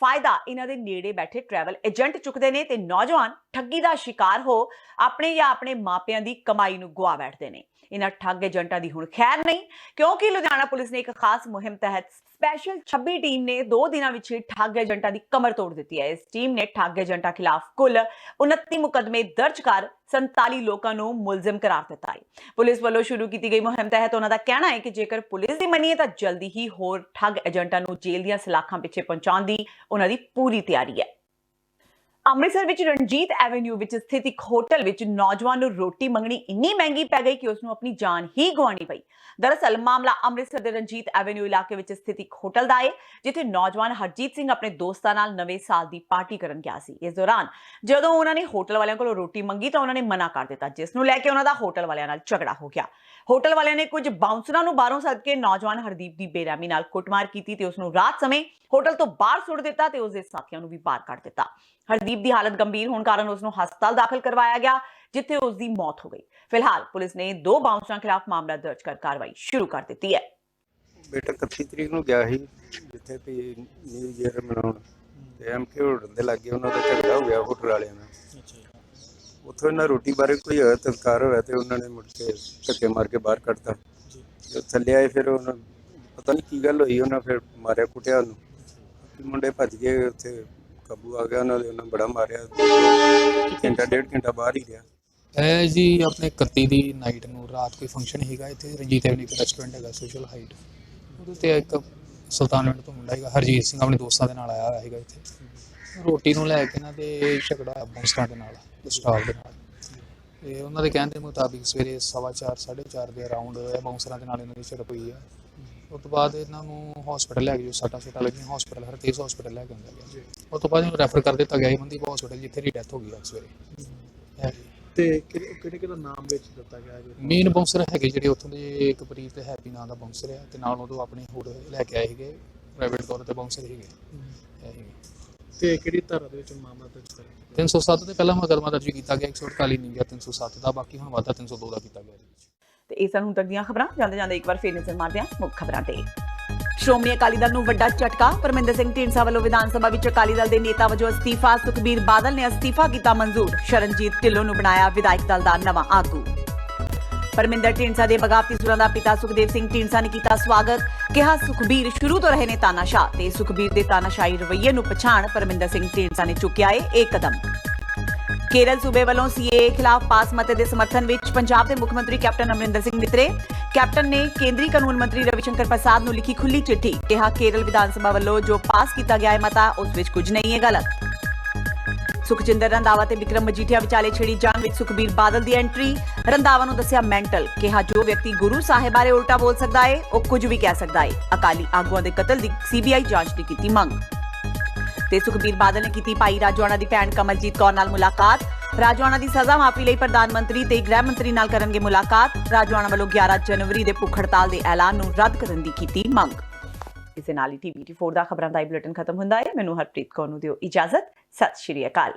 ਫਾਇਦਾ ਇਹਨਾਂ ਦੇ ਨੇੜੇ ਬੈਠੇ ਟਰੈਵਲ ਏਜੰਟ ਚੁੱਕਦੇ ਨੇ ਤੇ ਨੌਜਵਾਨ ਠੱਗੀ ਦਾ ਸ਼ਿਕਾਰ ਹੋ ਆਪਣੇ ਜਾਂ ਆਪਣੇ ਮਾਪਿਆਂ ਦੀ ਕਮਾਈ ਨੂੰ ਗੁਆ ਬੈਠਦੇ ਨੇ। ਇਹਨਾਂ ਠੱਗ ਏਜੰਟਾਂ ਦੀ ਹੁਣ ਖੈਰ ਨਹੀਂ, ਕਿਉਂਕਿ ਲੁਧਿਆਣਾ ਪੁਲਿਸ ਨੇ ਇੱਕ ਖਾਸ ਮੁਹਿੰਮ ਤਹਿਤ ਸਪੈਸ਼ਲ 26 ਟੀਮ ਨੇ 2 ਦਿਨਾਂ ਵਿੱਚ ਠੱਗ ਏਜੰਟਾਂ ਦੀ ਕਮਰ ਤੋੜ ਦਿੱਤੀ ਹੈ। ਇਸ ਟੀਮ ਨੇ ਠੱਗ ਏਜੰਟਾਂ ਖਿਲਾਫ ਕੁੱਲ 29 ਮੁਕੱਦਮੇ ਦਰਜ ਕਰ 47 ਲੋਕਾਂ ਨੂੰ ਮੁਲਜ਼ਮ ਕਰਾਰ ਦਿੱਤਾ ਹੈ। ਪੁਲਿਸ ਵੱਲੋਂ ਸ਼ੁਰੂ ਕੀਤੀ ਗਈ ਮੁਹਿੰਮ ਤਹਿਤ ਉਹਨਾਂ ਦਾ ਕਹਿਣਾ ਹੈ ਕਿ ਜੇਕਰ ਪੁਲਿਸ ਦੀ ਮੰਨੀਏ ਤਾਂ ਜਲਦੀ ਹੀ ਹੋਰ ਠੱਗ ਏਜੰਟਾਂ ਨੂੰ ਜੇਲ੍ਹ ਦੀਆਂ ਸਲਾਖਾਂ ਪਿੱਛੇ ਪਹੁੰਚਾਉਣ ਦੀ ਉਹਨਾਂ ਦੀ ਪੂਰੀ ਤਿਆਰੀ ਹੈ। ਅੰਮ੍ਰਿਤਸਰ ਵਿੱਚ ਰਣਜੀਤ ਐਵੇਨਿਊ ਵਿੱਚ ਸਥਿਤ ਇੱਕ ਹੋਟਲ ਵਿੱਚ ਨੌਜਵਾਨ ਨੂੰ ਰੋਟੀ ਮੰਗਣੀ ਇੰਨੀ ਮਹਿੰਗੀ ਪੈ ਗਈ ਕਿ ਉਸ ਨੂੰ ਆਪਣੀ ਜਾਨ ਹੀ ਗਵਾਉਣੀ ਪਈ। ਦਰਅਸਲ ਮਾਮਲਾ ਅੰਮ੍ਰਿਤਸਰ ਦੇ ਰਣਜੀਤ ਐਵੇਨਿਊ ਇਲਾਕੇ ਵਿੱਚ ਸਥਿਤ ਇੱਕ ਹੋਟਲ ਦਾ ਹੈ, ਜਿੱਥੇ ਨੌਜਵਾਨ ਹਰਜੀਤ ਸਿੰਘ ਆਪਣੇ ਦੋਸਤਾਂ ਨਾਲ ਨਵੇਂ ਸਾਲ ਦੀ ਪਾਰਟੀ ਕਰਨ ਗਿਆ ਸੀ। ਇਸ ਦੌਰਾਨ ਜਦੋਂ ਉਹਨਾਂ ਨੇ ਹੋਟਲ ਵਾਲਿਆਂ ਕੋਲੋਂ ਰੋਟੀ ਮੰਗੀ ਤਾਂ ਉਹਨਾਂ ਨੇ ਮਨਾ ਕਰ ਦਿੱਤਾ, ਜਿਸ ਨੂੰ ਲੈ ਕੇ ਉਹਨਾਂ ਦਾ ਹੋਟਲ ਵਾਲਿਆਂ ਨਾਲ ਝਗੜਾ ਹੋ ਗਿਆ। ਹੋਟਲ ਵਾਲਿਆਂ ਨੇ ਕੁਝ ਬਾਉਂਸਰਾਂ ਨੂੰ ਬਾਹਰੋਂ ਸੱਦ ਕੇ ਨੌਜਵਾਨ ਹਰਦੀਪ ਦੀ ਬੇਰਹਿਮੀ ਨਾਲ ਕੁੱਟਮਾਰ ਕੀਤੀ ਤੇ ਉਸ ਨੂੰ ਰਾਤ ਸਮੇਂ ਹੋਟਲ ਤੋਂ ਬਾਹਰ ਸੁੱਟ ਦਿੱਤਾ ਤੇ ਉਸ ਦੇ ਸਾਥੀਆਂ ਨੂੰ ਵੀ ਬਾਹਰ ਕੱਢ ਦਿੱਤਾ। ਹਰਦੀਪ ਦੀ ਹਾਲਤ ਗੰਭੀਰ ਹੋਣ ਕਾਰਨ ਉਸ ਨੂੰ ਹਸਪਤਾਲ ਦਾਖਲ ਕਰਵਾਇਆ ਗਿਆ, ਜਿੱਥੇ ਉਸ ਦੀ ਮੌਤ ਹੋ ਗਈ। ਫਿਲਹਾਲ ਪੁਲਿਸ ਨੇ 2 ਬਾਉਂਸਰਾਂ ਖਿਲਾਫ ਮਾਮਲਾ ਦਰਜ ਕਰ ਕਾਰਵਾਈ ਸ਼ੁਰੂ ਕਰ ਦਿੱਤੀ ਹੈ। ਬੇਟਾ 31 ਤਰੀਕ ਨੂੰ ਗਿਆ ਸੀ ਜਿੱਥੇ ਵੀ ਨਿਊ ਈਅਰ ਮਨਾਉਣ ਤੇ ਐਮਕੇ ਹੋਟਲ ਦੇ ਲਾਗੇ ਉਹਨਾਂ ਦਾ ਝਗੜਾ ਹੋ ਗਿਆ ਹੋਟਲ ਵਾਲਿਆਂ ਨਾਲ। ਉੱਥੋਂ ਇਹਨਾਂ ਰੋਟੀ ਬਾਰੇ ਕੋਈ ਹੋਇਆ ਤਸਕਾਰ ਹੋਇਆ ਤੇ ਉਹਨਾਂ ਨੇ ਮੁੜ ਕੇ ਧੱਕੇ ਮਾਰ ਕੇ ਬਾਹਰ ਕੱਢਤਾ। ਥੱਲੇ ਆਏ ਫਿਰ ਉਹਨਾਂ ਪਤਾ ਨਹੀਂ ਕੀ ਗੱਲ ਹੋਈ, ਉਹਨਾਂ ਫਿਰ ਮਾਰਿਆ ਕੁੱਟਿਆ ਉਹਨੂੰ। ਮੁੰਡੇ ਭੱਜ ਗਏ, ਉੱਥੇ ਕਾਬੂ ਆ ਗਿਆ ਉਹਨਾਂ ਦੇ, ਉਹਨਾਂ ਬੜਾ ਮਾਰਿਆ। ਘੰਟਾ 1.5 ਘੰਟਾ ਬਾਹਰ ਹੀ ਰਿਹਾ। ਇਹ ਜੀ ਆਪਣੇ 31 ਦੀ ਨਾਈਟ ਨੂੰ ਰਾਤ ਕੋਈ ਫੰਕਸ਼ਨ ਹੈਗਾ ਇੱਥੇ ਰਣਜੀਤ ਐਵਨਿਊ ਤੇ ਰੈਸਟੋਰੈਂਟ ਹੈਗਾ ਸੋਸ਼ਲ ਹਾਈਟ, ਉਹਦੇ ਤੇ ਇੱਕ ਸੁਲਤਾਨਵਿੰਡ ਤੋਂ ਮੁੰਡਾ ਹੈਗਾ ਹਰਜੀਤ ਸਿੰਘ ਆਪਣੇ ਦੋਸਤਾਂ ਦੇ ਨਾਲ ਆਇਆ ਹੋਇਆ ਹੈਗਾ ਇੱਥੇ। ਰੋਟੀ ਨੂੰ ਲੈ ਕੇ ਇਹਨਾਂ ਦੇ ਝਗੜਾ ਹੋਇਆ ਬਾਉਂਸਰਾਂ ਦੇ ਨਾਲ, ਸਟਾਫ ਦੇ ਨਾਲ। ਤੇ ਉਹਨਾਂ ਦੇ ਕਹਿਣ ਦੇ ਮੁਤਾਬਿਕ ਸਵੇਰੇ 4:15 4:30 ਦੇ ਅਰਾਊਂਡ ਬਾਉਂਸਰਾਂ ਦੇ ਨਾਲ ਇਹਨਾਂ ਦੀ ਝੜਪ ਹੋਈ ਹੈ। ਉਸ ਤੋਂ ਬਾਅਦ ਇਹਨਾਂ ਨੂੰ ਹਸਪੀਟਲ ਲੈ ਕੇ ਜੋ ਸੱਟਾਂ ਲੱਗੀਆਂ ਹਸਪੀਟਲ ਹਰਤੇਜ ਹਸਪੀਟਲ ਲੈ ਕੇ ਆਉਂਦਾ ਗਿਆ। ਉਸ ਤੋਂ ਬਾਅਦ ਇਹਨੂੰ ਰੈਫਰ ਕਰ ਦਿੱਤਾ ਗਿਆ ਮਨਦੀਪ ਹਸਪੀਟਲ, ਜਿੱਥੇ ਦੀ ਡੈਥ ਹੋ ਗਈ ਅੱਜ ਸਵੇਰੇ। ਤੇ ਕਿਹੜੇ ਨਾਮ ਵਿੱਚ ਦਿੱਤਾ ਗਿਆ? ਮੇਨ ਬਾਉਂਸਰ ਹੈਗੇ ਜਿਹੜੇ ਉੱਥੋਂ ਦੇ ਇੱਕ ਪ੍ਰੀਤ ਹੈਪੀ ਨਾਂ ਦਾ ਬਾਉਂਸਰ ਹੈ ਤੇ ਨਾਲ ਉਦੋਂ ਆਪਣੇ ਹੋਰ ਲੈ ਕੇ ਆਏ ਸੀਗੇ ਪ੍ਰਾਈਵੇਟ ਤੌਰ ਤੇ ਬਾਉਂਸਰ ਸੀਗੇ। ਤੇ ਕਿਹੜੀ ਧਾਰਾ ਦੇ ਵਿੱਚ ਮਾਮਲਾ ਦਰਜ ਕਰਿਆ? 307 ਤੇ ਪਹਿਲਾਂ ਮੁਕੱਦਮਾ ਦਰਜ ਕੀਤਾ ਗਿਆ, 148 ਨਹੀਂ ਗਿਆ 307 ਦਾ, ਬਾਕੀ ਹੁਣ ਵਾਧਾ 302 ਦਾ ਕੀਤਾ ਗਿਆ। ਤੇ ਇਹ ਸਨ ਹੁਣ ਤੱਕ ਦੀਆਂ ਖਬਰਾਂ। ਜਾਂਦੇ ਇੱਕ ਵਾਰ ਫੇਰ ਨਜ਼ਰ ਮਾਰਦੇ ਹਾਂ ਮੁੱਖ ਖਬਰਾਂ ਤੇ। ਸ਼੍ਰੋਮਣੀ ਅਕਾਲੀ ਦਲ ਨੂੰ ਵੱਡਾ ਝਟਕਾ, ਪਰਮਿੰਦਰ ਸਿੰਘ ਢੀਂਡਸਾ ਵੱਲੋਂ ਵਿਧਾਨ ਸਭਾ ਵਿੱਚ ਅਕਾਲੀ ਦਲ ਦੇ ਨੇਤਾ ਵਜੋਂ ਅਸਤੀਫਾ, ਸੁਖਬੀਰ ਬਾਦਲ ਨੇ ਅਸਤੀਫਾ ਕੀਤਾ ਮਨਜ਼ੂਰ, ਸ਼ਰਨਜੀਤ ਢਿੱਲੋਂ ਨੂੰ ਬਣਾਇਆ ਵਿਧਾਇਕ ਦਲ ਦਾ ਨਵਾਂ ਆਗੂ। ਪਰਮਿੰਦਰ ਢੀਂਡਸਾ ਦੇ ਬਗਾਵਤੀ ਸੁਰਾਂ ਦਾ ਪਿਤਾ ਸੁਖਦੇਵ ਸਿੰਘ ਢੀਂਡਸਾ ਨੇ ਕੀਤਾ ਸਵਾਗਤ। ਕਿਹਾ ਸੁਖਬੀਰ ਸ਼ੁਰੂ ਤੋਂ ਰਹੇ ਨੇ ਤਾਨਾਸ਼ਾਹ ਤੇ ਸੁਖਬੀਰ ਦੇ ਤਾਨਾਸ਼ਾਹੀ ਰਵੱਈਏ ਨੂੰ ਪਛਾਣ ਪਰਮਿੰਦਰ ਸਿੰਘ ਢੀਂਡਸਾ ਨੇ ਚੁੱਕਿਆ ਇਹ ਕਦਮ। ਕੇਰਲ ਸੂਬੇ ਵੱਲੋਂ ਸੀਏਏ ਖਿਲਾਫ ਪਾਸ ਮਤੇ ਦੇ ਸਮਰਥਨ ਵਿੱਚ ਪੰਜਾਬ ਦੇ ਮੁੱਖ ਮੰਤਰੀ ਕੈਪਟਨ ਅਮਰਿੰਦਰ ਸਿੰਘ ਮਿੱਤਰੇ। ਕੈਪਟਨ ਨੇ ਕੇਂਦਰੀ ਕਾਨੂੰਨ ਮੰਤਰੀ ਰਵਿਸ਼ੰਕਰ ਪ੍ਰਸਾਦ ਨੂੰ ਲਿਖੀ ਖੁੱਲੀ ਚਿੱਠੀ। ਕਿਹਾ ਕੇਰਲ ਵਿਧਾਨ ਸਭਾ ਵੱਲੋਂ ਜੋ ਪਾਸ ਕੀਤਾ ਗਿਆ ਹੈ ਮਤਾ ਉਸ ਵਿੱਚ ਕੁਝ ਨਹੀਂ ਹੈ ਗਲਤ। ਸੁਖਜਿੰਦਰ ਰੰਧਾਵਾ ਤੇ ਵਿਕਰਮ ਮਜੀਠੀਆ ਵਿਚਾਲੇ ਛਿੜੀ ਜੰਗ ਵਿੱਚ ਸੁਖਬੀਰ ਬਾਦਲ ਦੀ ਐਂਟਰੀ। ਰੰਧਾਵਾ ਨੂੰ ਦੱਸਿਆ ਮੈਂਟਲ। ਕਿਹਾ ਜੋ ਵਿਅਕਤੀ ਗੁਰੂ ਸਾਹਿਬ ਬਾਰੇ ਉਲਟਾ ਬੋਲ ਸਕਦਾ ਹੈ ਉਹ ਕੁਝ ਵੀ ਕਹਿ ਸਕਦਾ ਹੈ। ਅਕਾਲੀ ਆਗੂਆਂ ਦੇ ਕਤਲ ਦੀ ਸੀਬੀਆਈ ਜਾਂਚ ਦੀ ਕੀਤੀ ਮੰਗ। ਤੇ ਸੁਖਬੀਰ ਬਾਦਲ ਨੇ ਕੀਤੀ ਭਾਈ ਰਾਜੋਆਣਾ ਦੀ ਭੈਣ ਕਮਲਜੀਤ ਕੌਰ ਨਾਲ ਮੁਲਾਕਾਤ। ਰਾਜੋਆਣਾ ਦੀ ਸਜ਼ਾ ਮਾਫੀ ਲਈ ਪ੍ਰਧਾਨ ਮੰਤਰੀ ਤੇ ਗ੍ਰਹਿ ਮੰਤਰੀ ਨਾਲ ਕਰਨਗੇ ਮੁਲਾਕਾਤ। ਰਾਜੋਆਣਾ ਵੱਲੋਂ 11 ਜਨਵਰੀ ਦੇ ਭੁੱਖ ਹੜਤਾਲ ਦੇ ਐਲਾਨ ਨੂੰ ਰੱਦ ਕਰਨ ਦੀ ਕੀਤੀ ਮੰਗ। ਇਸੇ ਨਾਲ ਹੀ TV 4 ਦਾ ਖਬਰਾਂ ਦਾ ਬੁਲੇਟਿਨ ਖਤਮ ਹੁੰਦਾ ਹੈ। ਮੈਨੂੰ ਹਰਪ੍ਰੀਤ ਕੌਰ ਨੂੰ ਦਿਓ ਇਜਾਜ਼ਤ। ਸਤਿ ਸ਼੍ਰੀ ਅਕਾਲ।